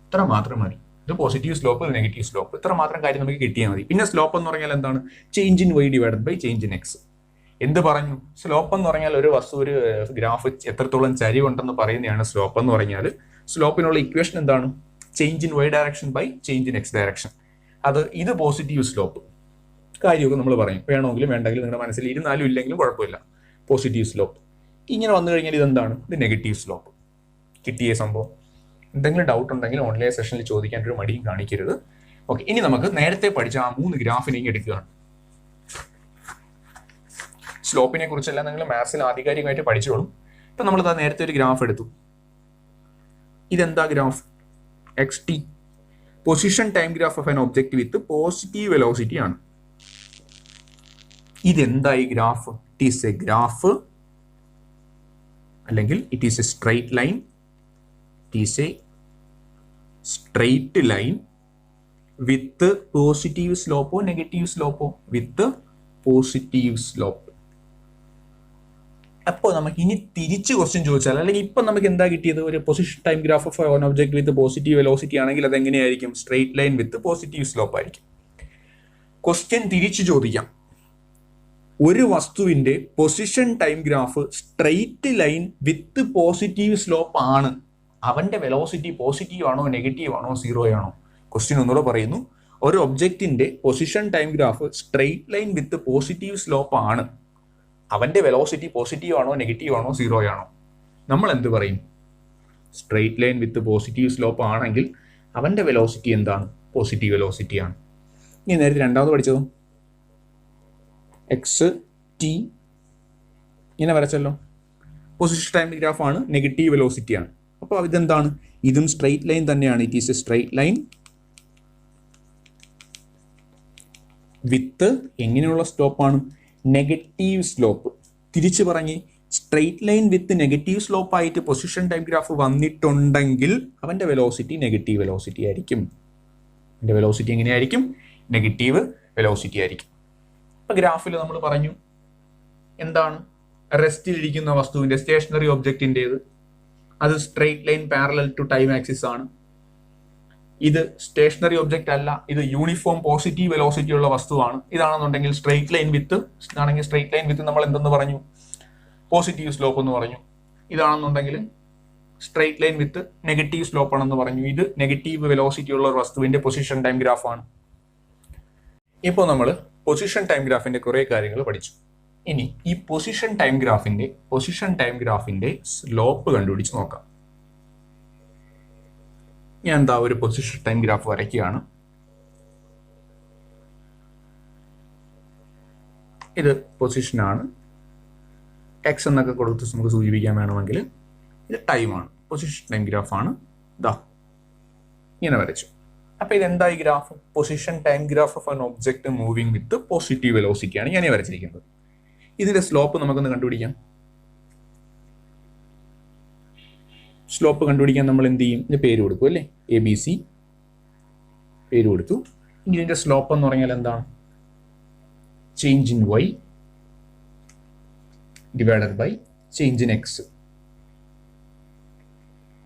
ഇത്ര മാത്രം മതി. ഇത് പോസിറ്റീവ് സ്ലോപ്പ്, ഇത് നെഗറ്റീവ് സ്ലോപ്പ്. ഇത്ര മാത്രം കാര്യം നമുക്ക് കിട്ടിയാൽ മതി. പിന്നെ സ്ലോപ്പ് എന്ന് പറഞ്ഞാൽ എന്താണ്? Change in y divided by change in x. എന്ത് പറഞ്ഞു? സ്ലോപ്പ് എന്ന് പറഞ്ഞാൽ ഒരു ഗ്രാഫ് എത്രത്തോളം ചരിവുണ്ടെന്ന് പറയുന്നതാണ് സ്ലോപ്പ് എന്ന് പറഞ്ഞാൽ. സ്ലോപ്പിനുള്ള ഇക്വേഷൻ എന്താണ്? Change in y direction by change in x direction. ഇത് പോസിറ്റീവ് സ്ലോപ്പ്. കാര്യമൊക്കെ നമ്മൾ പറയും, വേണമെങ്കിലും വേണ്ടെങ്കിലും നിങ്ങളുടെ മനസ്സിൽ ഇരുന്നാലും ഇല്ലെങ്കിലും കുഴപ്പമില്ല. Positive slope. ഇങ്ങനെ വന്നു കഴിഞ്ഞാൽ ഇതെന്താണ്? ഇത് നെഗറ്റീവ് സ്ലോപ്പ്. കിട്ടിയ സംഭവം. എന്തെങ്കിലും ഡൗട്ട് ഉണ്ടെങ്കിൽ ഓൺലൈൻ സെഷനിൽ ചോദിക്കാൻ ഒരു മടിയും കാണിക്കരുത്. ഓക്കെ, ഇനി നമുക്ക് നേരത്തെ പഠിച്ച ആ 3 ഗ്രാഫിനെ എടുക്കുകയാണ്. സ്ലോപ്പിനെ കുറിച്ചെല്ലാം നിങ്ങൾ മാത്സിൽ ആധികാരികമായിട്ട് പഠിച്ചോളും. ഇപ്പം നമ്മൾ നേരത്തെ ഒരു ഗ്രാഫ് എടുത്തു. ഇതെന്താ graph? XT, position time graph of an object with positive velocity ആണ്. ഇതെന്താ ഈ ഗ്രാഫ്? ഇറ്റ് ഈസ് എ ഗ്രാഫ്, അല്ലെങ്കിൽ it is a straight line. It is a straight line with positive സ്ലോപ്പോ നെഗറ്റീവ് സ്ലോപ്പോ? With positive slope. അപ്പോൾ നമുക്ക് ഇനി തിരിച്ച് ക്വസ്റ്റ്യൻ ചോദിച്ചാൽ, അല്ലെങ്കിൽ ഇപ്പം നമുക്ക് എന്താ കിട്ടിയത്? ഒരു position time graph of on object with positive velocity ആണെങ്കിൽ അത് എങ്ങനെയായിരിക്കും? Straight line with positive slope ആയിരിക്കും. ക്വസ്റ്റ്യൻ തിരിച്ചു ചോദിക്കാം, ഒരു വസ്തുവിന്റെ position time graph straight line with positive slope ആണ്, അവന്റെ വെലോസിറ്റി പോസിറ്റീവ് ആണോ നെഗറ്റീവ് ആണോ സീറോ ആണോ? ക്വസ്റ്റ്യൻ ഒന്നുകൂടെ പറയുന്നു, ഒരു ഒബ്ജക്റ്റിന്റെ position time graph straight line with positive slope ആണ്, അവന്റെ വെലോസിറ്റി പോസിറ്റീവ് ആണോ നെഗറ്റീവ് ആണോ സീറോ ആണോ? നമ്മൾ എന്ത് പറയും? Straight line with positive slope ആണെങ്കിൽ അവന്റെ വെലോസിറ്റി എന്താണ്? പോസിറ്റീവ് വെലോസിറ്റി ആണ്. ഇനി നേരത്തെ രണ്ടാമത് പഠിച്ചതോ? XT ഇങ്ങനെ വരച്ചല്ലോ. പൊസിഷൻ ടൈം ഗ്രാഫ് ആണ്, നെഗറ്റീവ് വെലോസിറ്റി ആണ്. അപ്പോൾ ഇതെന്താണ്? ഇതും സ്ട്രെയിറ്റ് ലൈൻ തന്നെയാണ്. It is a straight line with എങ്ങനെയുള്ള സ്ലോപ്പാണ്? Negative slope. തിരിച്ചു പറഞ്ഞ്, straight line with negative slope ആയിട്ട് പൊസിഷൻ ടൈം ഗ്രാഫ് വന്നിട്ടുണ്ടെങ്കിൽ അവന്റെ വെലോസിറ്റി നെഗറ്റീവ് വെലോസിറ്റി ആയിരിക്കും. അവന്റെ വെലോസിറ്റി എങ്ങനെയായിരിക്കും? നെഗറ്റീവ് വെലോസിറ്റി ആയിരിക്കും. ഇപ്പൊ ഗ്രാഫിൽ നമ്മൾ പറഞ്ഞു എന്താണ്? റെസ്റ്റിലിരിക്കുന്ന വസ്തുവിന്റെ, സ്റ്റേഷനറി ഒബ്ജക്റ്റിൻ്റെത്, അത് straight line parallel to time axis ആണ്. ഇത് സ്റ്റേഷനറി ഒബ്ജക്റ്റ് അല്ല, ഇത് യൂണിഫോം പോസിറ്റീവ് വെലോസിറ്റി ഉള്ള വസ്തുവാണ്. ഇതാണെന്നുണ്ടെങ്കിൽ സ്ട്രെയിറ്റ് ലൈൻ വിത്ത് ആണെങ്കിൽ സ്ട്രെയിറ്റ് ലൈൻ വിത്ത് നമ്മൾ എന്തെന്ന് പറഞ്ഞു? പോസിറ്റീവ് സ്ലോപ്പ് എന്ന് പറഞ്ഞു. ഇതാണെന്നുണ്ടെങ്കിൽ straight line with negative slope ആണെന്ന് പറഞ്ഞു. ഇത് നെഗറ്റീവ് വെലോസിറ്റി ഉള്ള ഒരു വസ്തുവിന്റെ പൊസിഷൻ ടൈം ഗ്രാഫാണ്. ഇപ്പോൾ നമ്മൾ പൊസിഷൻ ടൈം ഗ്രാഫിന്റെ കുറെ കാര്യങ്ങൾ പഠിച്ചു. ഇനി ഈ പൊസിഷൻ ടൈം ഗ്രാഫിന്റെ സ്ലോപ്പ് കണ്ടുപിടിച്ച് നോക്കാം. ഞാൻ എന്താ ഒരു പൊസിഷൻ ടൈം ഗ്രാഫ് വരയ്ക്കുകയാണ്. ഇത് പൊസിഷനാണ്, എക്സ് എന്നൊക്കെ കൊടുത്ത് നമുക്ക് സൂചിപ്പിക്കാൻ വേണമെങ്കിൽ. ഇത് ടൈമാണ്, പൊസിഷൻ ടൈം ഗ്രാഫാണ്. ഇതാ ഇങ്ങനെ വരച്ചു. അപ്പൊ ഇതെന്താ ഈ graph? Position time graph of an object moving with positive വെലോസിറ്റിയാണ് ഞാൻ വരച്ചിരിക്കുന്നത്. ഇതിന്റെ സ്ലോപ്പ് നമുക്കൊന്ന് കണ്ടുപിടിക്കാം. സ്ലോപ്പ് കണ്ടുപിടിക്കാൻ നമ്മൾ എന്ത് ചെയ്യും? ഇതിന്റെ പേര് കൊടുക്കും അല്ലേ? ABC പേര് കൊടുത്തു. ഇനി ഇതിന്റെ സ്ലോപ്പ് എന്ന് പറഞ്ഞാൽ എന്താണ്? Change in y divided by change in x.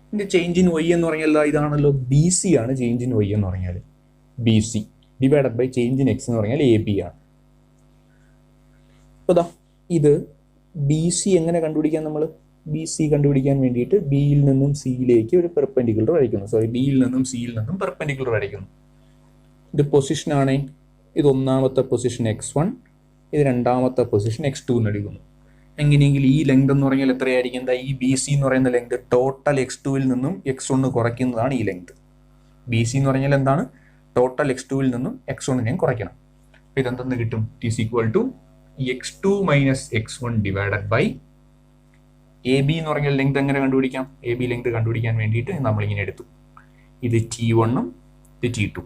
ഇതിന്റെ ചേഞ്ച് ഇൻ y എന്ന് പറഞ്ഞാൽ ഇതാണല്ലോ, BC ആണ് ചേഞ്ച് ഇൻ y എന്ന് പറഞ്ഞാൽ. BC divided by change in x എന്ന് പറഞ്ഞാൽ AB ആണ്. അപ്പോൾ ദാ ഇത് BC എങ്ങനെ കണ്ടുപിടിക്കാൻ? നമ്മൾ BC കണ്ടുപിടിക്കാൻ വേണ്ടിയിട്ട് ബിയിൽ നിന്നും സിയിലേക്ക് ഒരു പെർപെൻഡിക്കുലർ വരയ്ക്കുന്നു. ബിയിൽ നിന്നും സിയിൽ നിന്നും പെർപെൻഡിക്കുലർ വരയ്ക്കുന്നു. ഇത് പൊസിഷനാണ്. ഇത് ഒന്നാമത്തെ പൊസിഷൻ x1, ഇത് രണ്ടാമത്തെ പൊസിഷൻ x2 എന്ന് എടുക്കുന്നു. എങ്ങനെയെങ്കിൽ ഈ ലെങ്ത് എന്ന് പറഞ്ഞാൽ എത്രയായിരിക്കും? എന്താ ഈ BC എന്ന് പറയുന്ന ലെങ്ത് ടോട്ടൽ x2 നിന്നും x1 കുറയ്ക്കുന്നതാണ് ഈ ലെങ്ത്. BC എന്ന് പറഞ്ഞാൽ എന്താണ്? ടോട്ടൽ x2 നിന്നും x1 കുറയ്ക്കണം. അപ്പോൾ ഇതെന്തെന്ന് കിട്ടും? t is equal to x2 minus x1 divided by AB എന്ന് പറഞ്ഞ ലെങ്ത് എങ്ങനെ കണ്ടുപിടിക്കാം? AB ലെങ്ത് കണ്ടുപിടിക്കാൻ വേണ്ടിയിട്ട് നമ്മളിങ്ങനെ എടുത്തു. ഇത് T1 ഇത് T2.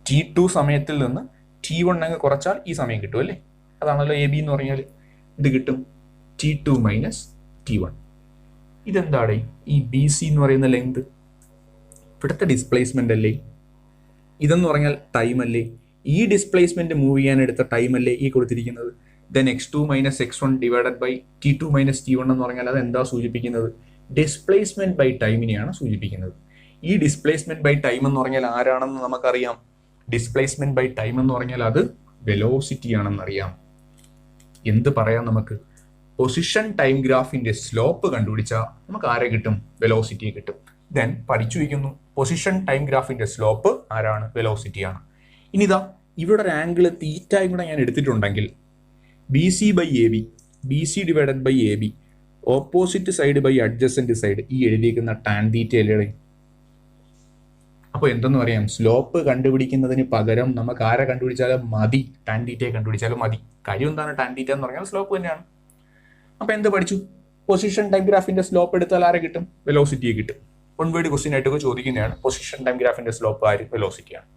T2 സമയത്തിൽ നിന്ന് T1 അങ്ങ് കുറച്ചാൽ ഈ സമയം കിട്ടും അല്ലേ? അതാണല്ലോ AB എന്ന് പറഞ്ഞാൽ. ഇത് കിട്ടും T2 മൈനസ് T1. ഇതെന്താണ്? ഈ BC എന്ന് പറയുന്ന ലെങ്ത് ഇവിടുത്തെ ഡിസ്പ്ലേസ്മെന്റ് അല്ലേ? ഇതെന്ന് പറഞ്ഞാൽ ടൈം അല്ലേ? ഈ ഡിസ്പ്ലേസ്മെന്റ് മൂവ് ചെയ്യാൻ എടുത്ത ടൈം അല്ലേ ഈ കൊടുത്തിരിക്കുന്നത്? Then x2 minus x1 divided by T2 minus T1 എന്ന് പറഞ്ഞാൽ അത് എന്താ സൂചിപ്പിക്കുന്നത്? ഡിസ്പ്ലേസ്മെന്റ് ബൈ ടൈമിനെയാണ് സൂചിപ്പിക്കുന്നത്. ഈ ഡിസ്പ്ലേസ്മെന്റ് ബൈ ടൈം എന്ന് പറഞ്ഞാൽ ആരാണെന്ന് നമുക്കറിയാം. ഡിസ്പ്ലേസ്മെന്റ് ബൈ ടൈം എന്ന് പറഞ്ഞാൽ അത് വെലോസിറ്റി ആണെന്നറിയാം. എന്ത് പറയാം നമുക്ക്? പൊസിഷൻ ടൈം ഗ്രാഫിന്റെ സ്ലോപ്പ് കണ്ടുപിടിച്ചാൽ നമുക്ക് ആരെ കിട്ടും? വെലോസിറ്റിയെ കിട്ടും. ദെൻ പഠിച്ചു വയ്ക്കുന്നു, പൊസിഷൻ ടൈം ഗ്രാഫിന്റെ സ്ലോപ്പ് ആരാണ്? വെലോസിറ്റിയാണ്. ഇനിതാ ഇവിടെ ഒരു ആംഗിൾ തീറ്റായും കൂടെ ഞാൻ എടുത്തിട്ടുണ്ടെങ്കിൽ B C by A B, B C divided by A B, opposite side by adjacent side, ഈ എഴുതിയിരിക്കുന്ന ടാൻ തീറ്റ അല്ലേ? അപ്പോൾ എന്തെന്ന് പറയാം? സ്ലോപ്പ് കണ്ടുപിടിക്കുന്നതിന് പകരം നമുക്ക് ആരെ കണ്ടുപിടിച്ചാലും മതി? ടാൻ തീറ്റയെ കണ്ടുപിടിച്ചാലും മതി. കാര്യം എന്താണ്? ടാൻ തീറ്റ എന്ന് പറഞ്ഞാൽ സ്ലോപ്പ് തന്നെയാണ്. അപ്പോൾ എന്ത് പഠിച്ചു? പൊസിഷൻ ടൈം ഗ്രാഫിന്റെ സ്ലോപ്പ് എടുത്താൽ ആരെ കിട്ടും? വെലോസിറ്റിയെ കിട്ടും. വൺ വേർഡ് ക്വസ്റ്റ്യൻ ആയിട്ടൊക്കെ ചോദിക്കുന്നതാണ്. പൊസിഷൻ ടൈം ഗ്രാഫിന്റെ സ്ലോപ്പ് ആര്? വെലോസിറ്റിയാണ്.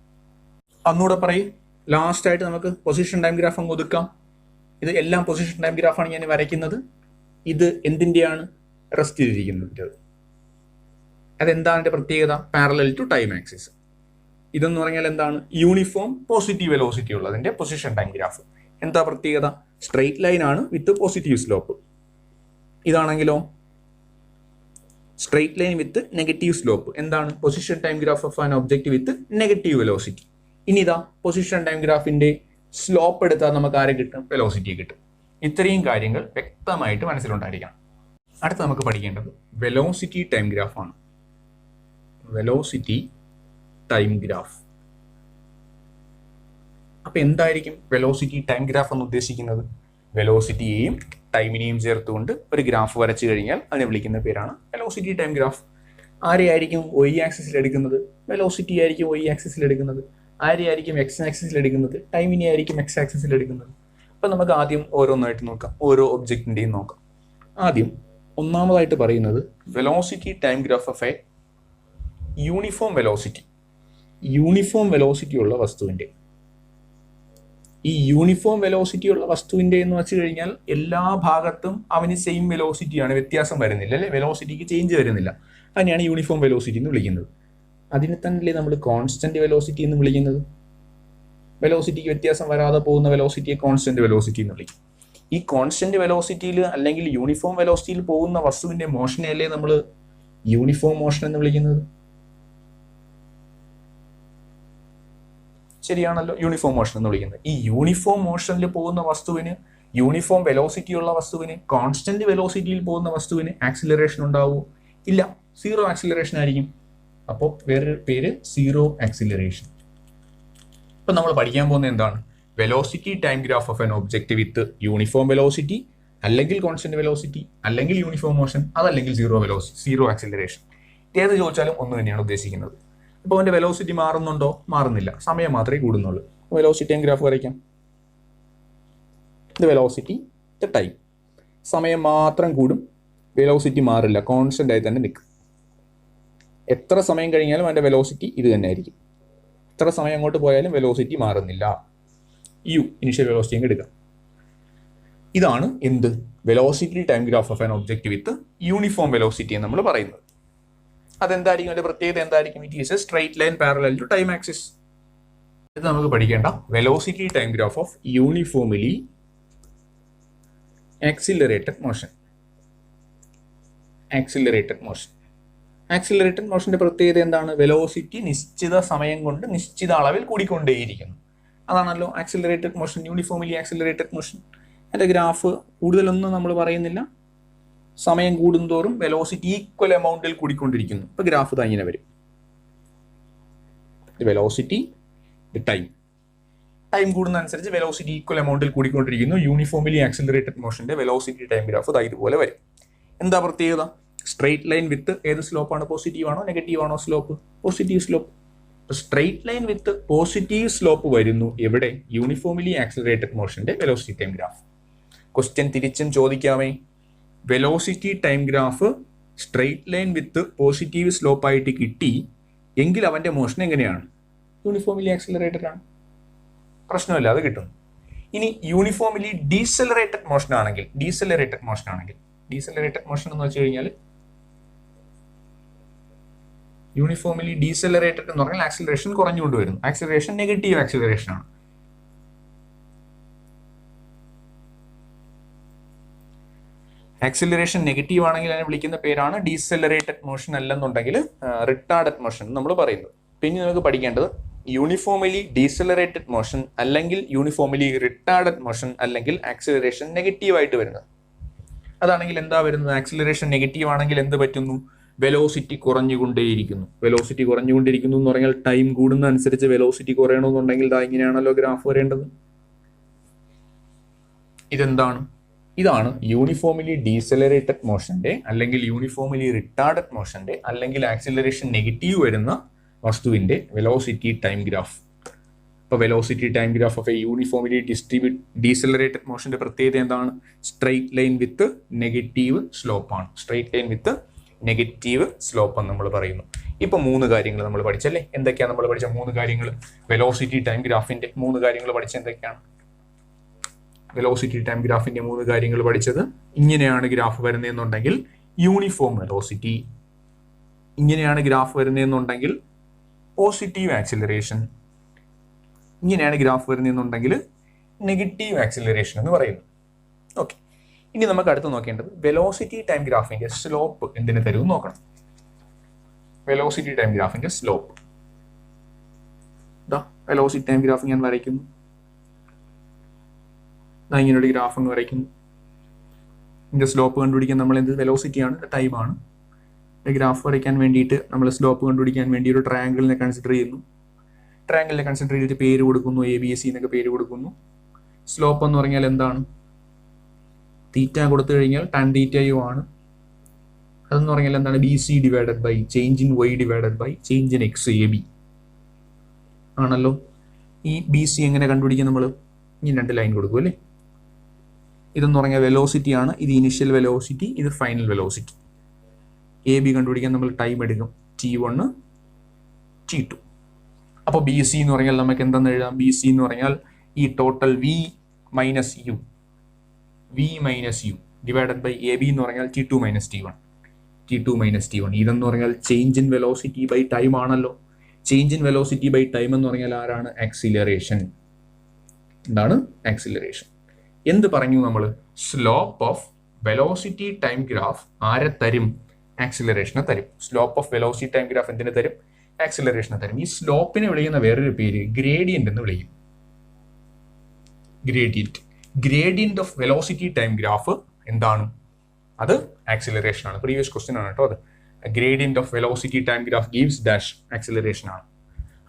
അന്നൂടെ പറയും. ലാസ്റ്റ് ആയിട്ട് നമുക്ക് പൊസിഷൻ ടൈം ഗ്രാഫ് അങ്ങ് ഒതുക്കാം. ഇത് എല്ലാം പൊസിഷൻ ടൈം ഗ്രാഫാണ് ഞാൻ വരയ്ക്കുന്നത്. ഇത് എന്തിൻ്റെയാണ്? റെസ്റ്റ് ചെയ്തിരിക്കുന്നത്. അതെന്താണ് അതിന്റെ പ്രത്യേകത? Parallel to time axis. ഇതെന്ന് പറഞ്ഞാൽ എന്താണ്? യൂണിഫോം പോസിറ്റീവ് വെലോസിറ്റി ഉള്ളതിന്റെ പൊസിഷൻ ടൈം ഗ്രാഫ്. എന്താ പ്രത്യേകത? സ്ട്രെയിറ്റ് ലൈൻ ആണ് വിത്ത് പോസിറ്റീവ് സ്ലോപ്പ്. ഇതാണെങ്കിലോ straight line with negative slope. എന്താണ്? Position time graph of an object with negative velocity. ഇനി ഇതാ പൊസിഷൻ ടൈം ഗ്രാഫിന്റെ സ്ലോപ്പ് എടുത്താൽ നമുക്ക് ആരെ കിട്ടും? വെലോസിറ്റി കിട്ടും. ഇത്രയും കാര്യങ്ങൾ വ്യക്തമായിട്ട് മനസ്സിലുണ്ടായിരിക്കണം. അടുത്ത നമുക്ക് പഠിക്കേണ്ടത് വെലോസിറ്റി ടൈം ഗ്രാഫ് ആണ്. Velocity time graph. അപ്പൊ എന്തായിരിക്കും വെലോസിറ്റി ടൈം ഗ്രാഫ് എന്ന് ഉദ്ദേശിക്കുന്നത്? വെലോസിറ്റിയെയും ടൈമിനെയും ചേർത്തുകൊണ്ട് ഒരു ഗ്രാഫ് വരച്ചു കഴിഞ്ഞാൽ അതിനെ വിളിക്കുന്ന പേരാണ് വെലോസിറ്റി ടൈം ഗ്രാഫ്. ആരെയായിരിക്കും y ആക്സിസിൽ എടുക്കുന്നത്? വെലോസിറ്റി ആയിരിക്കും y ആക്സിസിൽ എടുക്കുന്നത്. ആരെയായിരിക്കും x ആക്സിസിൽ എടുക്കുന്നത്? ടൈമിനെ ആയിരിക്കും x ആക്സിസിൽ എടുക്കുന്നത്. അപ്പൊ നമുക്ക് ആദ്യം ഓരോന്നായിട്ട് നോക്കാം, ഓരോ ഒബ്ജക്റ്റിന്റെയും നോക്കാം. ആദ്യം ഒന്നാമതായിട്ട് പറയുന്നത് velocity time graph of A uniform velocity. Uniform velocity ഉള്ള വസ്തുവിന്റെ, ഈ യൂണിഫോം വെലോസിറ്റി ഉള്ള വസ്തുവിന്റെ എന്ന് വെച്ച് കഴിഞ്ഞാൽ എല്ലാ ഭാഗത്തും അവന് സെയിം വെലോസിറ്റിയാണ്, വ്യത്യാസം വരുന്നില്ല അല്ലെ? വെലോസിറ്റിക്ക് ചേഞ്ച് വരുന്നില്ല. അതിനെയാണ് യൂണിഫോം വെലോസിറ്റി എന്ന് വിളിക്കുന്നത്. അതിനെ തന്നെയല്ലേ നമ്മൾ കോൺസ്റ്റന്റ് വെലോസിറ്റി എന്ന് വിളിക്കുന്നത്. വെലോസിറ്റിക്ക് വ്യത്യാസം വരാതെ പോകുന്ന വെലോസിറ്റിയെ കോൺസ്റ്റന്റ് വെലോസിറ്റി എന്ന് വിളിക്കും. ഈ കോൺസ്റ്റന്റ് വെലോസിറ്റിയിൽ അല്ലെങ്കിൽ യൂണിഫോം വെലോസിറ്റിയിൽ പോകുന്ന വസ്തുവിന്റെ മോഷനെയല്ലേ നമ്മൾ യൂണിഫോം മോഷൻ എന്ന് വിളിക്കുന്നത്? ശരിയാണല്ലോ, യൂണിഫോം മോഷൻ എന്ന് വിളിക്കുന്നത്. ഈ യൂണിഫോം മോഷനിൽ പോകുന്ന വസ്തുവിന്, യൂണിഫോം വെലോസിറ്റി ഉള്ള വസ്തുവിന്, കോൺസ്റ്റന്റ് വെലോസിറ്റിയിൽ പോകുന്ന വസ്തുവിന് ആക്സിലറേഷൻ ഉണ്ടാവുമോ? ഇല്ല, സീറോ ആക്സിലറേഷൻ ആയിരിക്കും. അപ്പോൾ വേറൊരു പേര് സീറോ ആക്സിലറേഷൻ. ഇപ്പൊ നമ്മൾ പഠിക്കാൻ പോകുന്നത് എന്താണ്? Velocity time graph of N object with uniform velocity, അല്ലെങ്കിൽ കോൺസ്റ്റന്റ് വെലോസിറ്റി, അല്ലെങ്കിൽ യൂണിഫോം മോഷൻ, അതല്ലെങ്കിൽ സീറോ ആക്സിലറേഷൻ. ഏത് ചോദിച്ചാലും ഒന്ന് തന്നെയാണ് ഉദ്ദേശിക്കുന്നത്. അപ്പോൾ അവന്റെ വെലോസിറ്റി മാറുന്നുണ്ടോ? മാറുന്നില്ല, സമയം മാത്രമേ കൂടുന്നുള്ളൂ. വെലോസിറ്റി ടൈം ഗ്രാഫ് വരയ്ക്കാം. ഇത് വെലോസിറ്റി, ഇത് ടൈം. സമയം മാത്രം കൂടും, വെലോസിറ്റി മാറില്ല, കോൺസ്റ്റന്റ് ആയി തന്നെ നിൽക്കും. എത്ര സമയം കഴിഞ്ഞാലും അതിന്റെ വെലോസിറ്റി ഇത് തന്നെ ആയിരിക്കും. എത്ര സമയം അങ്ങോട്ട് പോയാലും വെലോസിറ്റി മാറുന്നില്ല. ഇനിഷ്യൽ വെലോസിറ്റി അങ്ങ് എടുക്കാം. ഇതാണ് എന്ത്? Velocity time graph of an object with uniform velocity എന്ന് നമ്മൾ പറയുന്നത്. അതെന്തായിരിക്കും? അതിന്റെ പ്രത്യേകത എന്തായിരിക്കും? It is a straight line parallel to time axis. ഇത് നമുക്ക് പഠിക്കേണ്ട velocity time graph of uniformly accelerated motion. Accelerated മോഷന്റെ പ്രത്യേകത എന്താണ്? വെലോസിറ്റി നിശ്ചിത സമയം കൊണ്ട് നിശ്ചിത അളവിൽ കൂടിക്കൊണ്ടേയിരിക്കുന്നു. അതാണല്ലോ accelerated motion, uniformly accelerated motion. അതിന്റെ ഗ്രാഫ് കൂടുതലൊന്നും നമ്മൾ പറയുന്നില്ല. സമയം കൂടുന്തോറും വെലോസിറ്റി ഈക്വൽ എമൗണ്ടിൽ കൂടിക്കൊണ്ടിരിക്കുന്നു. ഇപ്പൊ ഗ്രാഫ് ഇങ്ങനെ വരും. വെലോസിറ്റി, ടൈം കൂടുന്നതനുസരിച്ച് വെലോസിറ്റി ഈക്വൽ എമൗണ്ടിൽ കൂടിക്കൊണ്ടിരിക്കുന്നു. യൂണിഫോംലി ആക്സിലറേറ്റഡ് മോഷന്റെ വെലോസിറ്റി ടൈം ഗ്രാഫ് ഇതുപോലെ വരും. എന്താ പ്രത്യേകത? സ്ട്രെയിറ്റ് ലൈൻ വിത്ത് ഏത് സ്ലോപ്പാണ്? പോസിറ്റീവ് ആണോ നെഗറ്റീവ് ആണോ slope? Positive slope. Straight line with positive slope വരുന്നു എവിടെ? യൂണിഫോംലി ആക്സിലറേറ്റഡ് മോഷന്റെ വെലോസിറ്റി ടൈം ഗ്രാഫ്. ക്വസ്റ്റ്യൻ തിരിച്ചും ചോദിക്കാമേ. Velocity time graph straight line with positive slope ആയിട്ട് കിട്ടി എങ്കിൽ അവന്റെ മോഷൻ എങ്ങനെയാണ്? യൂണിഫോംലി ആക്സിലറേറ്റഡ് ആണ്, പ്രശ്നമില്ല, അത് കിട്ടും. ഇനി യൂണിഫോംലി ഡീസലറേറ്റഡ് മോഷൻ ആണെങ്കിൽ ഡീസലറേറ്റഡ് മോഷൻ എന്ന് വെച്ച് കഴിഞ്ഞാൽ യൂണിഫോംലി ഡീസലറേറ്റഡ് എന്ന് പറഞ്ഞാൽ ആക്സിലറേഷൻ കുറഞ്ഞുകൊണ്ട് വരുന്നു. ആക്സിലറേഷൻ നെഗറ്റീവ് ആക്സിലറേഷൻ ആണ്. ആക്സിലറേഷൻ നെഗറ്റീവ് ആണെങ്കിൽ അതിനെ വിളിക്കുന്ന പേരാണ് ഡീസലറേറ്റഡ് മോഷൻ, അല്ലെന്നുണ്ടെങ്കിൽ റിട്ടാർഡഡ് മോഷൻ നമ്മൾ പറയുന്നത്. പിന്നെ നമുക്ക് പഠിക്കേണ്ടത് യൂണിഫോംലി ഡീസലറേറ്റഡ് മോഷൻ അല്ലെങ്കിൽ യൂണിഫോംലി റിട്ടാർഡഡ് മോഷൻ അല്ലെങ്കിൽ ആക്സിലറേഷൻ നെഗറ്റീവ് ആയിട്ട് വരുന്നത്. അതാണെങ്കിൽ എന്താ വരുന്നത്? ആക്സിലറേഷൻ നെഗറ്റീവ് ആണെങ്കിൽ എന്ത് പറ്റുന്നു? വെലോസിറ്റി കുറഞ്ഞുകൊണ്ടേയിരിക്കുന്നു. വെലോസിറ്റി കുറഞ്ഞുകൊണ്ടിരിക്കുന്നു എന്ന് പറഞ്ഞാൽ ടൈം കൂടുന്ന അനുസരിച്ച് വെലോസിറ്റി കുറയണമെന്നുണ്ടെങ്കിൽ ഇങ്ങനെയാണല്ലോ ഗ്രാഫ് വരേണ്ടത്. ഇതെന്താണ്? ഇതാണ് യൂണിഫോംലി ഡീസലറേറ്റഡ് മോഷന്റെ അല്ലെങ്കിൽ യൂണിഫോംലി റിട്ടാർഡഡ് മോഷന്റെ അല്ലെങ്കിൽ ആക്സിലറേഷൻ നെഗറ്റീവ് വരുന്ന വസ്തുവിന്റെ വെലോസിറ്റി ടൈം ഗ്രാഫ്. അപ്പോൾ velocity time graph of a uniformly decelerated മോഷന്റെ പ്രത്യേകത എന്താണ്? Straight line with negative slope ആണ്. Straight line with negative slope എന്ന് നമ്മൾ പറയുന്നു. ഇപ്പൊ 3 കാര്യങ്ങൾ നമ്മൾ പഠിച്ചല്ലേ? എന്തൊക്കെയാണ് നമ്മൾ പഠിച്ച 3 കാര്യങ്ങൾ? വെലോസിറ്റി ടൈം ഗ്രാഫിന്റെ 3 കാര്യങ്ങൾ പഠിച്ച എന്തൊക്കെയാണ്? വെലോസിറ്റി ടൈം ഗ്രാഫിന്റെ 3 കാര്യങ്ങൾ പഠിച്ചത്, ഇങ്ങനെയാണ് ഗ്രാഫ് വരുന്നതെന്നുണ്ടെങ്കിൽ യൂണിഫോം വെലോസിറ്റി, ഇങ്ങനെയാണ് ഗ്രാഫ് വരുന്നതെന്നുണ്ടെങ്കിൽ പോസിറ്റീവ് ആക്സിലറേഷൻ, ഇങ്ങനെയാണ് ഗ്രാഫ് വരുന്നതെന്നുണ്ടെങ്കിൽ നെഗറ്റീവ് ആക്സിലറേഷൻ എന്ന് പറയുന്നു. ഓക്കെ, ഇനി നമുക്ക് അടുത്ത് നോക്കേണ്ടത് വെലോസിറ്റി ടൈം ഗ്രാഫിന്റെ സ്ലോപ്പ് എന്തിനു തരും നോക്കണം. വെലോസിറ്റി ടൈം ഗ്രാഫിന്റെ സ്ലോപ്പ്, വെലോസിറ്റി ടൈം ഗ്രാഫ് ഞാൻ വരയ്ക്കുന്നു. ഇങ്ങനൊരു ഗ്രാഫ് എന്ന് വരയ്ക്കുന്നു. ഇതിന്റെ സ്ലോപ്പ് കണ്ടുപിടിക്കാൻ നമ്മൾ എന്ത്? വെലോസിറ്റിയാണ്, ടൈമാണ്. ഗ്രാഫ് വരയ്ക്കാൻ വേണ്ടിയിട്ട് നമ്മൾ സ്ലോപ്പ് കണ്ടുപിടിക്കാൻ വേണ്ടി ഒരു ട്രയാങ്കിളിനെ കൺസിഡർ ചെയ്യുന്നു. ട്രയാങ്കിളിനെ കൺസിഡർ ചെയ്തിട്ട് പേര് കൊടുക്കുന്നു, ABC എന്നൊക്കെ പേര് കൊടുക്കുന്നു. സ്ലോപ്പ് എന്ന് പറഞ്ഞാൽ എന്താണ്? തീറ്റ കൊടുത്തു കഴിഞ്ഞാൽ ടാൻ തീറ്റയും ആണ്. അതെന്ന് പറഞ്ഞാൽ എന്താണ്? BC divided by change in Y divided by change in X AB ആണല്ലോ. ഈ BC എങ്ങനെ കണ്ടുപിടിക്കും? നമ്മൾ ഈ 2 ലൈൻ കൊടുക്കും അല്ലേ. ഇതെന്ന് പറഞ്ഞാൽ വെലോസിറ്റി ആണ്. ഇത് ഇനിഷ്യൽ വെലോസിറ്റി, ഇത് ഫൈനൽ വെലോസിറ്റി. AB കണ്ടുപിടിക്കാൻ നമ്മൾ ടൈം എടുക്കും, T1 T2. അപ്പോൾ BC എന്ന് പറഞ്ഞാൽ നമുക്ക് എന്തെന്ന് എഴുതാം? BC എന്ന് പറഞ്ഞാൽ ഈ total V minus U divided by AB എന്ന് പറഞ്ഞാൽ T2 മൈനസ് T1. ഇതെന്ന് പറഞ്ഞാൽ change in velocity by time ആണല്ലോ. Change in velocity by time എന്ന് പറഞ്ഞാൽ ആരാണ്? ആക്സിലറേഷൻ. എന്താണ്? ആക്സിലറേഷൻ. എന്ത് പറഞ്ഞു നമ്മൾ? Slope of velocity time graph ആരെ തരും? ആക്സിലറേഷനെ തരും. Slope of velocity time graph എന്തിനു തരും? ആക്സിലറേഷനെ തരും. ഈ സ്ലോപ്പിനെ വിളിക്കുന്ന വേറൊരു പേര് ഗ്രേഡിയന്റ് എന്ന് വിളിക്കും. Gradient of velocity time graph എന്താണ്? അത് ആക്സിലറേഷൻ ആണ്. പ്രീവിയസ് ക്വസ്റ്റ്യൻ ആണ് കേട്ടോ അത്. Gradient of velocity time graph gives dash acceleration ആണ്.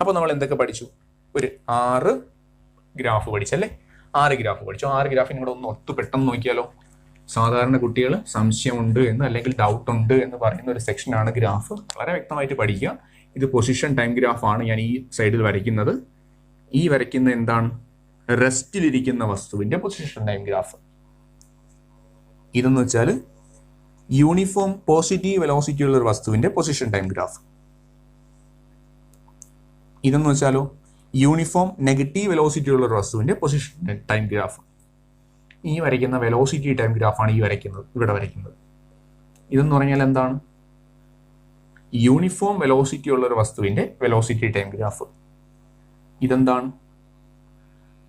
അപ്പോൾ നമ്മൾ എന്തൊക്കെ പഠിച്ചു? ഒരു 6 ഗ്രാഫ് പഠിച്ചല്ലേ? 6 ഗ്രാഫ് പഠിച്ചു. 6 ഗ്രാഫിന് ഇവിടെ ഒന്ന് ഒത്തു പെട്ടെന്ന് നോക്കിയാലോ. സാധാരണ കുട്ടികൾ സംശയമുണ്ട് എന്ന് അല്ലെങ്കിൽ ഡൗട്ട് ഉണ്ട് എന്ന് പറയുന്ന ഒരു സെക്ഷനാണ് ഗ്രാഫ്. വളരെ വ്യക്തമായിട്ട് പഠിക്കുക. ഇത് പൊസിഷൻ ടൈം ഗ്രാഫ് ആണ് ഞാൻ ഈ സൈഡിൽ വരയ്ക്കുന്നത്. ഈ വരയ്ക്കുന്ന എന്താണ്? റെസ്റ്റിലിരിക്കുന്ന വസ്തുവിന്റെ പൊസിഷൻ ടൈം ഗ്രാഫ്. ഇതെന്ന് വെച്ചാൽ യൂണിഫോം പോസിറ്റീവ് വെലോസിറ്റി ഉള്ള ഒരു വസ്തുവിന്റെ പൊസിഷൻ ടൈം ഗ്രാഫ്. ഇതെന്ന് വെച്ചാലോ യൂണിഫോം നെഗറ്റീവ് വെലോസിറ്റി ഉള്ള ഒരു വസ്തുവിന്റെ പൊസിഷൻ ടൈം ഗ്രാഫ്. ഈ വരയ്ക്കുന്ന വെലോസിറ്റി ടൈം ഗ്രാഫാണ് ഇവിടെ വരയ്ക്കുന്നത്. ഇതെന്ന് പറഞ്ഞാൽ എന്താണ്? യൂണിഫോം വെലോസിറ്റി ഉള്ള ഒരു വസ്തുവിന്റെ വെലോസിറ്റി ടൈം ഗ്രാഫ്. ഇതെന്താണ്?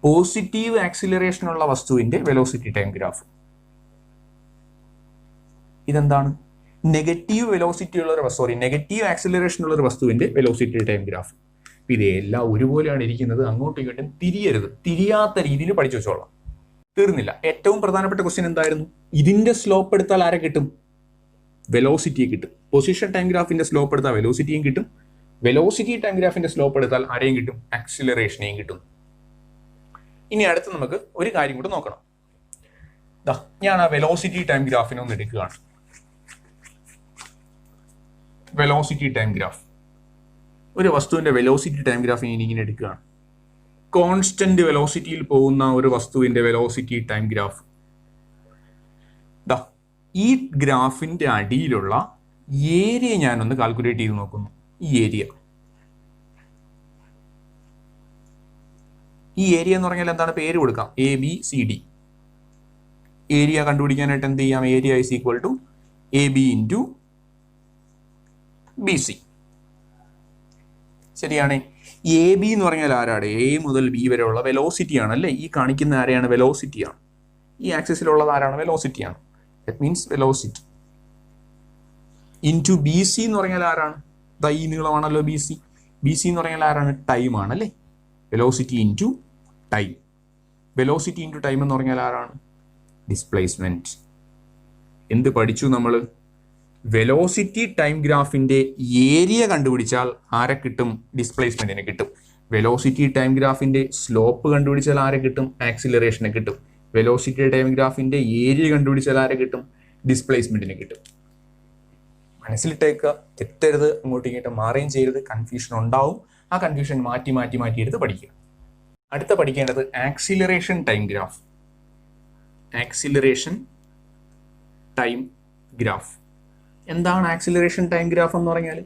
പോസിറ്റീവ് ആക്സിലറേഷൻ ഉള്ള വസ്തുവിന്റെ വെലോസിറ്റി ടൈം ഗ്രാഫ്. ഇതെന്താണ്? നെഗറ്റീവ് ആക്സിലറേഷൻ ഉള്ള ഒരു വസ്തുവിന്റെ വെലോസിറ്റി ടൈം ഗ്രാഫ്. ഇതെല്ലാം ഒരുപോലെയാണ് ഇരിക്കുന്നത്. അങ്ങോട്ടും ഇങ്ങോട്ടും തിരിയാത്ത രീതിയിൽ പഠിച്ചു വെച്ചോളാം. തീർന്നില്ല. ഏറ്റവും പ്രധാനപ്പെട്ട ക്വസ്റ്റ്യൻ എന്തായിരുന്നു? ഇതിന്റെ സ്ലോപ്പ് എടുത്താൽ ആരെ കിട്ടും? വെലോസിറ്റിയെ കിട്ടും. പൊസിഷൻ ടൈം ഗ്രാഫിന്റെ സ്ലോപ്പ് എടുത്താൽ വെലോസിറ്റിയും കിട്ടും. വെലോസിറ്റി ടൈം ഗ്രാഫിന്റെ സ്ലോപ്പ് എടുത്താൽ ആരെയും കിട്ടും? ആക്സിലറേഷനെയും കിട്ടും. ഇനി അടുത്ത് നമുക്ക് ഒരു കാര്യം കൂടെ നോക്കണം. ഞാൻ ആ വെലോസിറ്റി ടൈം ഗ്രാഫിനെ ഒന്ന് എടുക്കുകയാണ്. വെലോസിറ്റി ടൈം ഗ്രാഫ് ഒരു വസ്തുവിന്റെ വെലോസിറ്റി ടൈം ഗ്രാഫ് ഇങ്ങനെ എടുക്കുകയാണ്. കോൺസ്റ്റന്റ് വെലോസിറ്റിയിൽ പോകുന്ന ഒരു വസ്തുവിന്റെ വെലോസിറ്റി ടൈം ഗ്രാഫ്. ഈ ഗ്രാഫിന്റെ അടിയിലുള്ള ഏരിയ ഞാനൊന്ന് കാൽക്കുലേറ്റ് ചെയ്ത് നോക്കുന്നു. ഈ ഏരിയ എന്ന് പറഞ്ഞാൽ എന്താണ്? പേര് കൊടുക്കാം, ABCD. ഏരിയ കണ്ടുപിടിക്കാനായിട്ട് എന്ത് ചെയ്യാം? Area is equal to AB into BC. ശരിയാണ്. AB എന്ന് പറഞ്ഞാൽ ആരാണ്? A മുതൽ B വരെയുള്ള വെലോസിറ്റി ആണ് അല്ലേ? ഈ കാണിക്കുന്ന ആരെയാണ്? വെലോസിറ്റിയാണ്. ഈ ആക്സിസിലുള്ളത് ആരാണ്? വെലോസിറ്റിയാണ്. That means velocity into BC എന്ന് പറഞ്ഞാൽ ആരാണ്? ഈ നീളമാണല്ലോ BC. BC എന്ന് പറഞ്ഞാൽ ആരാണ്? ടൈം ആണല്ലേ? Velocity into time. Velocity into time എന്ന് പറഞ്ഞാൽ ആരാണ്? ഡിസ്പ്ലേസ്മെന്റ്. എന്ത് പഠിച്ചു നമ്മൾ? വെലോസിറ്റി ടൈം ഗ്രാഫിന്റെ ഏരിയ കണ്ടുപിടിച്ചാൽ ആരെ കിട്ടും? ഡിസ്പ്ലേസ്മെന്റിനെ കിട്ടും. വെലോസിറ്റി ടൈം ഗ്രാഫിന്റെ സ്ലോപ്പ് കണ്ടുപിടിച്ചാൽ ആരെ കിട്ടും? ആക്സിലറേഷനെ കിട്ടും. വെലോസിറ്റി ടൈം ഗ്രാഫിന്റെ ഏരിയ കണ്ടുപിടിച്ചാൽ ആരെ കിട്ടും? ഡിസ്പ്ലേസ്മെന്റിനെ കിട്ടും. മനസ്സിലിട്ടേക്കുക, തെറ്റരുത്, അങ്ങോട്ടും ഇങ്ങോട്ടും മാറുകയും ചെയ്യരുത്. കൺഫ്യൂഷൻ ഉണ്ടാവും. ആ കൺഫ്യൂഷൻ മാറ്റി എടുത്ത് പഠിക്കുക. അടുത്ത പഠിക്കേണ്ടത് acceleration time graph. Acceleration time graph. എന്താണ് ആക്സിലറേഷൻ ടൈം ഗ്രാഫ് എന്ന് പറഞ്ഞാൽ?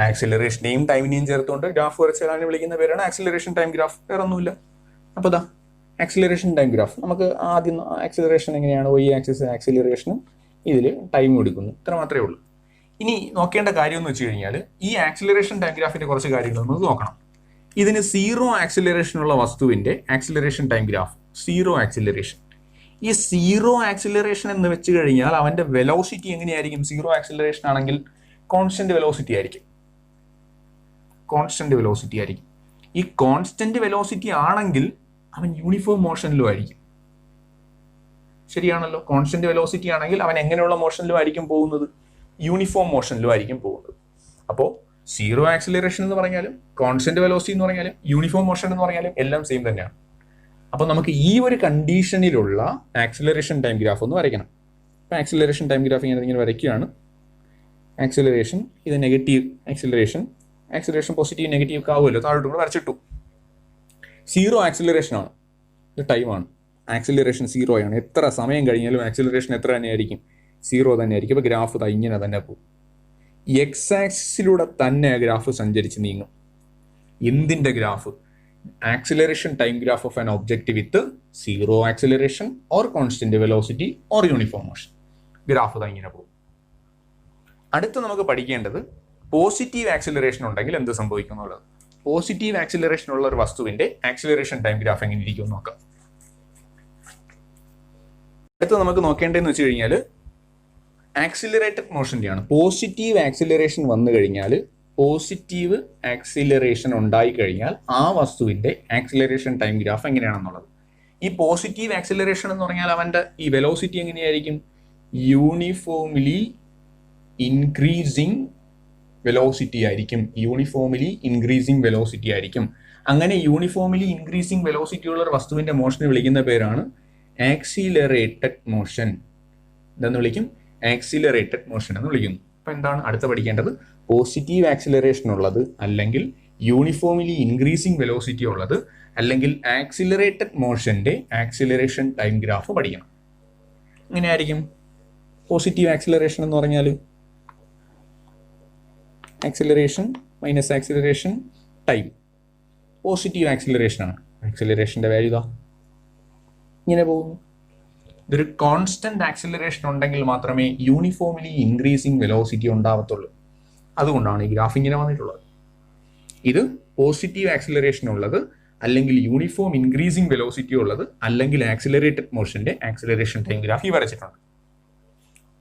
ആക്സിലറേഷനെയും ടൈമിനെയും ചേർത്തുകൊണ്ട് ഗ്രാഫ് വരച്ചാൽ വിളിക്കുന്ന പേരാണ് ആക്സിലറേഷൻ ടൈം ഗ്രാഫ്. വേറെ ഒന്നുമില്ല. അപ്പോൾ ആക്സിലറേഷൻ ടൈം ഗ്രാഫ്. നമുക്ക് ആദ്യം ആക്സിലറേഷൻ എങ്ങനെയാണ്? Y ആക്സിസ് ആക്സിലറേഷനും ഇതിൽ ടൈം കൊടുക്കുന്നു. ഇത്ര മാത്രമേ ഉള്ളൂ. ഇനി നോക്കേണ്ട കാര്യം എന്ന് വെച്ച് കഴിഞ്ഞാൽ ഈ ആക്സിലറേഷൻ ടൈം ഗ്രാഫിന്റെ കുറച്ച് കാര്യങ്ങൾ നമുക്ക് നോക്കണം. ഇതിന് 0 ആക്സിലറേഷൻ ഉള്ള വസ്തുവിന്റെ ആക്സിലറേഷൻ ടൈം ഗ്രാഫ്. 0 ആക്സിലറേഷൻ. ഈ 0 ആക്സിലറേഷൻ എന്ന് വെച്ച് കഴിഞ്ഞാൽ അവന്റെ വെലോസിറ്റി എങ്ങനെയായിരിക്കും? 0 ആക്സിലറേഷൻ ആണെങ്കിൽ കോൺസ്റ്റന്റ് വെലോസിറ്റി ആയിരിക്കും. കോൺസ്റ്റന്റ് വെലോസിറ്റി ആയിരിക്കും. ഈ കോൺസ്റ്റന്റ് വെലോസിറ്റി ആണെങ്കിൽ അവൻ യൂണിഫോം മോഷനിലും ആയിരിക്കും. ശരിയാണല്ലോ? കോൺസ്റ്റന്റ് വെലോസിറ്റി ആണെങ്കിൽ അവൻ എങ്ങനെയുള്ള മോഷനിലും ആയിരിക്കും പോകുന്നത്? യൂണിഫോം മോഷനിലും ആയിരിക്കും പോകുന്നത്. അപ്പോൾ 0 ആക്സിലറേഷൻ എന്ന് പറഞ്ഞാലും കോൺസ്റ്റന്റ് വെലോസിറ്റി എന്ന് പറഞ്ഞാലും യൂണിഫോം മോഷൻ എന്ന് പറഞ്ഞാലും എല്ലാം സെയിം തന്നെയാണ്. അപ്പോൾ നമുക്ക് ഈ ഒരു കണ്ടീഷനിലുള്ള ആക്സിലറേഷൻ ടൈം ഗ്രാഫ് ഒന്ന് വരയ്ക്കണം. അപ്പോൾ ആക്സിലറേഷൻ ടൈം ഗ്രാഫ് ഇങ്ങനെ വരയ്ക്കുകയാണ്. ആക്സിലറേഷൻ ഇത് നെഗറ്റീവ് ആക്സിലറേഷൻ പോസിറ്റീവ് നെഗറ്റീവ് ഒക്കെ ആവുമല്ലോ, താഴോട്ട് കൂടെ വരച്ചിട്ടു. 0 ആക്സിലറേഷൻ ആണ്, ഇത് ടൈമാണ്. ആക്സിലറേഷൻ 0 ആണ്. എത്ര സമയം കഴിഞ്ഞാലും ആക്സിലറേഷൻ എത്ര തന്നെയായിരിക്കും? 0 തന്നെയായിരിക്കും. അപ്പോൾ ഗ്രാഫ് ഇങ്ങനെ തന്നെ പോകും. എക്സ് ആക്സിസിലൂടെ തന്നെ ഗ്രാഫ് സഞ്ചരിച്ച് നീങ്ങും. എന്തിന്റെ graph? Acceleration time graph of an object with 0 acceleration or constant velocity or uniform motion. Graph ഇങ്ങനെ പോകും. അടുത്ത് നമുക്ക് പഠിക്കേണ്ടത് പോസിറ്റീവ് ആക്സിലറേഷൻ ഉണ്ടെങ്കിൽ എന്ത് സംഭവിക്കും എന്നുള്ളത്. പോസിറ്റീവ് ആക്സിലറേഷൻ ഉള്ള ഒരു വസ്തുവിന്റെ ആക്സിലറേഷൻ ടൈം ഗ്രാഫ് എങ്ങനെ ഇരിക്കും നോക്കാം. അടുത്ത് നമുക്ക് നോക്കേണ്ടതെന്ന് വെച്ച് കഴിഞ്ഞാൽ ആക്സിലറേറ്റഡ് മോഷൻ്റെയാണ്. പോസിറ്റീവ് ആക്സിലറേഷൻ വന്നു കഴിഞ്ഞാൽ, പോസിറ്റീവ് ആക്സിലറേഷൻ ഉണ്ടായി കഴിഞ്ഞാൽ ആ വസ്തുവിന്റെ ആക്സിലറേഷൻ ടൈം ഗ്രാഫ് എങ്ങനെയാണെന്നുള്ളത്. ഈ പോസിറ്റീവ് ആക്സിലറേഷൻ എന്ന് പറഞ്ഞാൽ അവന്റെ ഈ വെലോസിറ്റി എങ്ങനെയായിരിക്കും? യൂണിഫോംലി ഇൻക്രീസിങ് വെലോസിറ്റി ആയിരിക്കും. യൂണിഫോംലി ഇൻക്രീസിങ് വെലോസിറ്റി ആയിരിക്കും. അങ്ങനെ യൂണിഫോംലി ഇൻക്രീസിങ് വെലോസിറ്റി ഉള്ള ഒരു വസ്തുവിന്റെ മോഷനെ വിളിക്കുന്ന പേരാണ് ആക്സിലറേറ്റഡ് മോഷൻ. എന്താന്ന് വിളിക്കും? ആക്സിലറേറ്റഡ് മോഷൻ എന്ന് വിളിക്കുന്നു. അപ്പൊ എന്താണ് അടുത്ത പഠിക്കേണ്ടത്? പോസിറ്റീവ് ആക്സിലറേഷൻ ഉള്ളത്, അല്ലെങ്കിൽ യൂണിഫോംലി ഇൻക്രീസിങ് വെലോസിറ്റി ഉള്ളത്, അല്ലെങ്കിൽ ആക്സിലറേറ്റഡ് മോഷന്റെ ആക്സിലറേഷൻ ടൈം ഗ്രാഫ് പഠിക്കണം. എങ്ങനെയായിരിക്കും പോസിറ്റീവ് ആക്സിലറേഷൻ എന്ന് പറഞ്ഞാൽ? Acceleration minus acceleration time. Positive acceleration ആണ്. ആക്സിലറേഷന്റെ വാല്യൂ ഇങ്ങനെ പോകുന്നു. ഇതൊരു കോൺസ്റ്റന്റ് ആക്സിലറേഷൻ ഉണ്ടെങ്കിൽ മാത്രമേ യൂണിഫോംലി ഇൻക്രീസിങ് വെലോസിറ്റി ഉണ്ടാവത്തുള്ളൂ. അതുകൊണ്ടാണ് ഈ ഗ്രാഫ് ഇങ്ങനെ വന്നിട്ടുള്ളത്. ഇത് പോസിറ്റീവ് ആക്സിലറേഷൻ ഉള്ളത്, അല്ലെങ്കിൽ യൂണിഫോം ഇൻക്രീസിങ് വെലോസിറ്റി ഉള്ളത്, അല്ലെങ്കിൽ ആക്സിലറേറ്റഡ് മോഷന്റെ ആക്സിലറേഷൻ ടൈം ഗ്രാഫ് ഈ വരച്ചിട്ടുണ്ട്.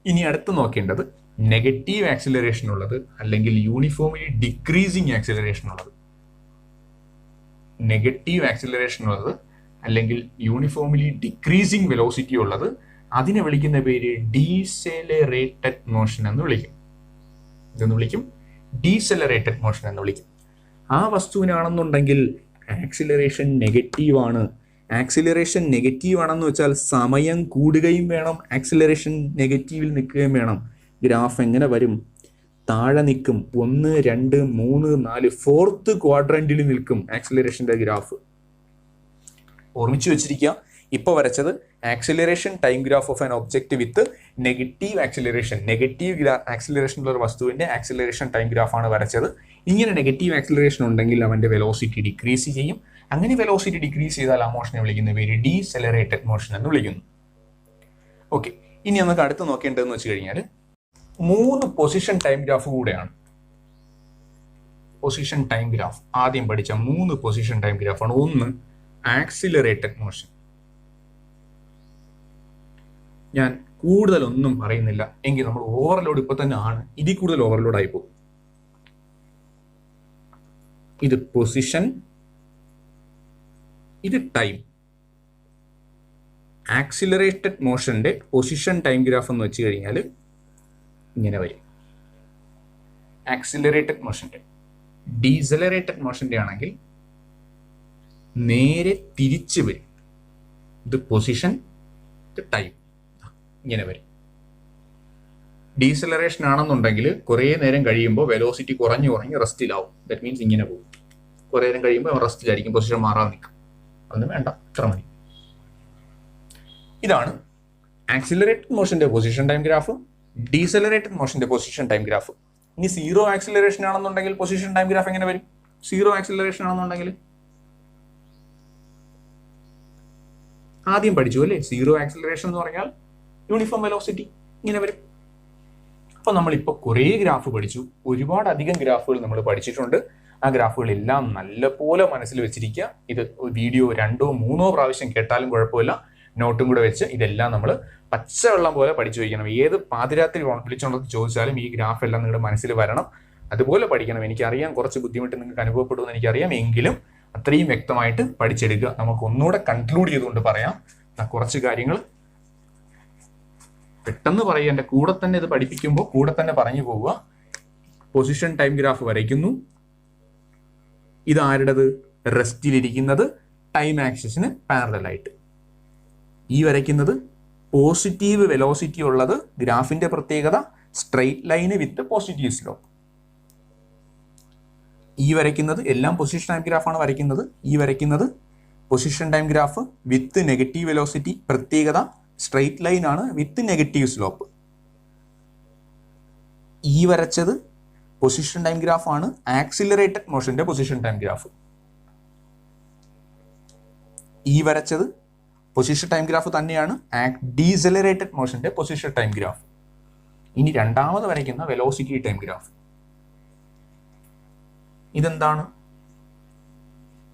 ഇനി അടുത്ത് നോക്കേണ്ടത് നെഗറ്റീവ് ആക്സിലറേഷൻ ഉള്ളത്, അല്ലെങ്കിൽ യൂണിഫോംലി ഡിക്രീസിങ് ആക്സിലറേഷൻ ഉള്ളത്. നെഗറ്റീവ് ആക്സിലറേഷൻ ഉള്ളത്, അല്ലെങ്കിൽ യൂണിഫോംലി ഡിക്രീസിങ് വെലോസിറ്റി ഉള്ളത്, അതിനെ വിളിക്കുന്ന പേര് ഡീസെലറേറ്റഡ് മോഷൻ എന്ന് വിളിക്കും. ഇതെന്ന് വിളിക്കും ഡീസെലറേറ്റഡ് മോഷൻ എന്ന് വിളിക്കും. ആ വസ്തുവിനാണെന്നുണ്ടെങ്കിൽ ആക്സിലറേഷൻ നെഗറ്റീവ് ആണ്. ആക്സിലറേഷൻ നെഗറ്റീവ് ആണെന്ന് വെച്ചാൽ സമയം കൂടുകയും വേണം, ആക്സിലറേഷൻ നെഗറ്റീവിൽ നിൽക്കുകയും വേണം. ഗ്രാഫ് എങ്ങനെ വരും? താഴെ നിൽക്കും. 1, 2, 3, 4 ഫോർത്ത് ക്വാഡ്രന്റിൽ നിൽക്കും ആക്സിലറേഷന്റെ ഗ്രാഫ്. ഓർമ്മിച്ചു വെച്ചിരിക്കുക. ഇപ്പോൾ വരച്ചത് acceleration time graph of an object with negative acceleration. Negative acceleration ഉള്ള ഒരു വസ്തുവിന്റെ ആക്സിലറേഷൻ ടൈം ഗ്രാഫാണ് വരച്ചത്. ഇങ്ങനെ നെഗറ്റീവ് ആക്സിലറേഷൻ ഉണ്ടെങ്കിൽ അവന്റെ വെലോസിറ്റി ഡിക്രീസ് ചെയ്യും. അങ്ങനെ വെലോസിറ്റി ഡിക്രീസ് ചെയ്താൽ ആ മോഷനെ വിളിക്കുന്ന പേര് ഡീസെലറേറ്റഡ് മോഷൻ എന്ന് വിളിക്കുന്നു. ഓക്കെ, ഇനി നമുക്ക് അടുത്ത് നോക്കേണ്ടതെന്ന് വെച്ച് കഴിഞ്ഞാൽ 3 പൊസിഷൻ ടൈം ഗ്രാഫ് കൂടെയാണ്. പൊസിഷൻ ടൈം ഗ്രാഫ് ആദ്യം പഠിച്ച 3 പൊസിഷൻ ടൈം ഗ്രാഫാണ്. ഒന്ന് ആക്സിലറേറ്റഡ് മോഷൻ. ഞാൻ കൂടുതലൊന്നും പറയുന്നില്ല, എങ്കിൽ നമ്മൾ ഓവർലോഡ് ഇപ്പൊ തന്നെ ആണ്, ഇതിൽ കൂടുതൽ ഓവർലോഡ് ആയി പോകും. ഇത് പൊസിഷൻ, ഇത് ടൈം. ആക്സിലറേറ്റഡ് മോഷന്റെ പൊസിഷൻ ടൈം ഗ്രാഫ് എന്ന് വെച്ച് കഴിഞ്ഞാൽ ഇങ്ങനെ വരും. ആക്സിലറേറ്റഡ് മോഷന്റെ. ഡീസലറേറ്റഡ് മോഷന്റെ ആണെങ്കിൽ നേരെ തിരിച്ചു വരും. ഇത് പൊസിഷൻ, ഇത് ടൈം, ഇങ്ങനെ വരും. ഡീസലറേഷൻ ആണെന്നുണ്ടെങ്കിൽ കുറേ നേരം കഴിയുമ്പോൾ വെലോസിറ്റി കുറഞ്ഞു റെസ്റ്റിലാവും. ദാറ്റ് മീൻസ് ഇങ്ങനെ പോകും. കുറേ നേരം കഴിയുമ്പോൾ റെസ്റ്റിലായിരിക്കും, പൊസിഷൻ മാറാൻ നിൽക്കും. അതൊന്നും വേണ്ട, ഇത്ര മതി. ഇതാണ് ആക്സിലറേറ്റഡ് മോഷന്റെ പൊസിഷൻ ടൈം ഗ്രാഫ്, ഡീസലറേറ്റഡ് മോഷന്റെ പൊസിഷൻ ടൈം ഗ്രാഫ്. ഇനി സീറോ ആക്സിലറേഷൻ ആണെന്നുണ്ടെങ്കിൽ പൊസിഷൻ ടൈം ഗ്രാഫ് എങ്ങനെ വരും? സീറോ ആക്സിലറേഷൻ ആണെന്നുണ്ടെങ്കിൽ ആദ്യം പഠിച്ചു അല്ലേ, സീറോ ആക്സിലറേഷൻ എന്ന് പറഞ്ഞാൽ യൂണിഫോം വെലോസിറ്റി ഇങ്ങനെ വരും. അപ്പൊ നമ്മളിപ്പോൾ കുറേ ഗ്രാഫ് പഠിച്ചു, ഒരുപാട് അധികം ഗ്രാഫുകൾ നമ്മൾ പഠിച്ചിട്ടുണ്ട്. ആ ഗ്രാഫുകളെല്ലാം നല്ലപോലെ മനസ്സിൽ വെച്ചിരിക്കുക. ഇത് വീഡിയോ 2, 3 പ്രാവശ്യം കേട്ടാലും കുഴപ്പമില്ല, നോട്ടും കൂടെ വെച്ച് ഇതെല്ലാം നമ്മൾ പച്ചവെള്ളം പോലെ പഠിച്ചു വയ്ക്കണം. ഏത് പാതിരാത്രി വിളിച്ചുകൊണ്ട് ചോദിച്ചാലും ഈ ഗ്രാഫ് എല്ലാം നിങ്ങളുടെ മനസ്സിൽ വരണം. അതുപോലെ പഠിക്കണം. എനിക്കറിയാം കുറച്ച് ബുദ്ധിമുട്ട് നിങ്ങൾക്ക് അനുഭവപ്പെടുമെന്ന് എനിക്കറിയാം, എങ്കിലും അത്രയും വ്യക്തമായിട്ട് പഠിച്ചെടുക്കുക. നമുക്ക് ഒന്നുകൂടെ കൺക്ലൂഡ് ചെയ്തുകൊണ്ട് പറയാം. കുറച്ച് കാര്യങ്ങൾ പെട്ടെന്ന് പറയുക, എൻ്റെ കൂടെ തന്നെ ഇത് പഠിപ്പിക്കുമ്പോൾ കൂടെ തന്നെ പറഞ്ഞു പോവുക. പൊസിഷൻ ടൈം ഗ്രാഫ് വരയ്ക്കുന്നു. ഇതാരുടേത്? റെസ്റ്റിലിരിക്കുന്നത് ടൈം ആക്സിസിന് പാരലലായിട്ട്. ഈ വരയ്ക്കുന്നത് പോസിറ്റീവ് വെലോസിറ്റി ഉള്ളത്. ഗ്രാഫിന്റെ പ്രത്യേകത സ്ട്രെയിറ്റ് ലൈന് വിത്ത് പോസിറ്റീവ് സ്ലോപ്പ്. ഈ വരയ്ക്കുന്നത് എല്ലാം പൊസിഷൻ ടൈം ഗ്രാഫാണ് വരയ്ക്കുന്നത്. ഈ വരയ്ക്കുന്നത് പൊസിഷൻ ടൈം ഗ്രാഫ് വിത്ത് നെഗറ്റീവ് വെലോസിറ്റി, പ്രത്യേകത സ്ട്രെയിറ്റ് ലൈൻ ആണ് വിത്ത് നെഗറ്റീവ് സ്ലോപ്പ്. ഈ വരച്ചത് പൊസിഷൻ ടൈം ഗ്രാഫ് ആണ് ആക്സിലറേറ്റഡ് മോഷന്റെ പൊസിഷൻ ടൈം ഗ്രാഫ്. ഈ വരച്ചത് പൊസിഷൻ ടൈം ഗ്രാഫ് തന്നെയാണ് ഡീസലറേറ്റഡ് മോഷന്റെ പൊസിഷൻ ടൈം ഗ്രാഫ്. ഇനി രണ്ടാമത് വരയ്ക്കുന്ന വെലോസിറ്റി ടൈം ഗ്രാഫ്. ഇതെന്താണ്?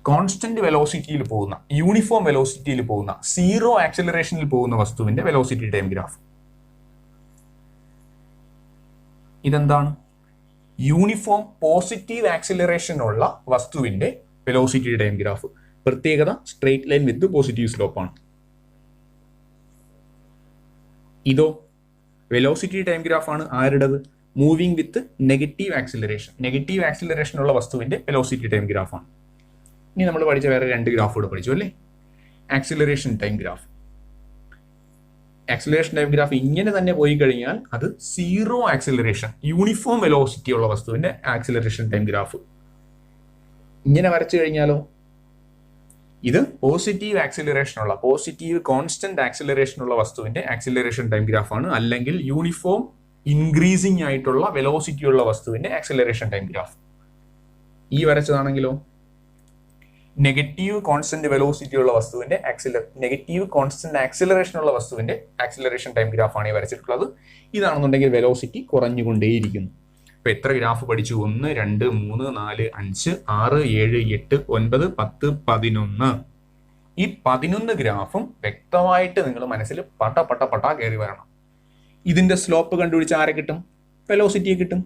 കോൺസ്റ്റന്റ് വെലോസിറ്റിയിൽ പോകുന്ന, യൂണിഫോം വെലോസിറ്റിയിൽ പോകുന്ന, സീറോ ആക്സിലറേഷനിൽ പോകുന്ന വസ്തുവിന്റെ വെലോസിറ്റി ടൈം ഗ്രാഫ്. ഇതെന്താണ്? യൂണിഫോം പോസിറ്റീവ് ആക്സിലറേഷൻ ഉള്ള വസ്തുവിന്റെ വെലോസിറ്റി ടൈം ഗ്രാഫ്. പ്രത്യേകത straight line with positive slope ആണ്. ഇതോ വെലോസിറ്റി ടൈം ഗ്രാഫ് ആണ്. ആരുടേത്? Moving with negative acceleration. Negative acceleration ഉള്ള വസ്തുവിന്റെ വെലോസിറ്റി ടൈം ഗ്രാഫ് ആണ്. ഇനി നമ്മൾ പഠിച്ച വേറെ 2 ഗ്രാഫ് കൂടെ പഠിച്ചു അല്ലേ? Acceleration time graph. Acceleration time graph ഇങ്ങനെ തന്നെ പോയി കഴിഞ്ഞാൽ അത് സീറോ ആക്സിലറേഷൻ, യൂണിഫോം വെലോസിറ്റി ഉള്ള വസ്തുവിന്റെ ആക്സിലറേഷൻ ടൈം ഗ്രാഫ്. ഇങ്ങനെ വരച്ചു കഴിഞ്ഞാലോ ഇത് പോസിറ്റീവ് ആക്സിലറേഷൻ ഉള്ള, പോസിറ്റീവ് കോൺസ്റ്റന്റ് ആക്സിലറേഷൻ ഉള്ള വസ്തുവിന്റെ ആക്സിലറേഷൻ ടൈം ഗ്രാഫ് ആണ്. അല്ലെങ്കിൽ യൂണിഫോം ഇൻക്രീസിംഗ് ആയിട്ടുള്ള വെലോസിറ്റി ഉള്ള വസ്തുവിന്റെ ആക്സിലറേഷൻ ടൈം ഗ്രാഫ്. ഈ വരച്ചതാണെങ്കിലോ നെഗറ്റീവ് കോൺസ്റ്റന്റ് വെലോസിറ്റി ഉള്ള വസ്തുവിന്റെ നെഗറ്റീവ് കോൺസ്റ്റന്റ് ആക്സിലറേഷൻ ഉള്ള വസ്തുവിന്റെ ആക്സിലറേഷൻ ടൈം ഗ്രാഫാണ് ഈ വരച്ചിട്ടുള്ളത്. ഇതാണെന്നുണ്ടെങ്കിൽ വെലോസിറ്റി കുറഞ്ഞുകൊണ്ടേയിരിക്കുന്നു. ഇപ്പൊ എത്ര ഗ്രാഫ് പഠിച്ചു? 1, 2, 3, 4, 5, 6, 7, 8, 9, 10, 11. ഈ 11 ഗ്രാഫും വ്യക്തമായിട്ട് നിങ്ങൾ മനസ്സിൽ പട്ട കയറി വരണം. ഇതിന്റെ സ്ലോപ്പ് കണ്ടുപിടിച്ച് ആരെ കിട്ടും? വെലോസിറ്റിയെ കിട്ടും.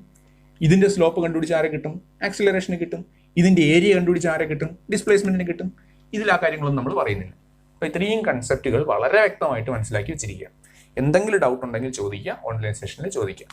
ഇതിന്റെ സ്ലോപ്പ് കണ്ടുപിടിച്ച് ആരെ കിട്ടും? ആക്സിലറേഷന് കിട്ടും. ഇതിന്റെ ഏരിയ കണ്ടുപിടിച്ച് ആരെ കിട്ടും? ഡിസ്പ്ലേസ്മെന്റിന് കിട്ടും. ഇതിൽ ആ കാര്യങ്ങളൊന്നും നമ്മൾ പറയുന്നില്ല. അപ്പൊ ഇത്രയും കൺസെപ്റ്റുകൾ വളരെ വ്യക്തമായിട്ട് മനസ്സിലാക്കി വെച്ചിരിക്കുക. എന്തെങ്കിലും ഡൗട്ട് ഉണ്ടെങ്കിൽ ചോദിക്കുക, ഓൺലൈൻ സെഷനിൽ ചോദിക്കാം.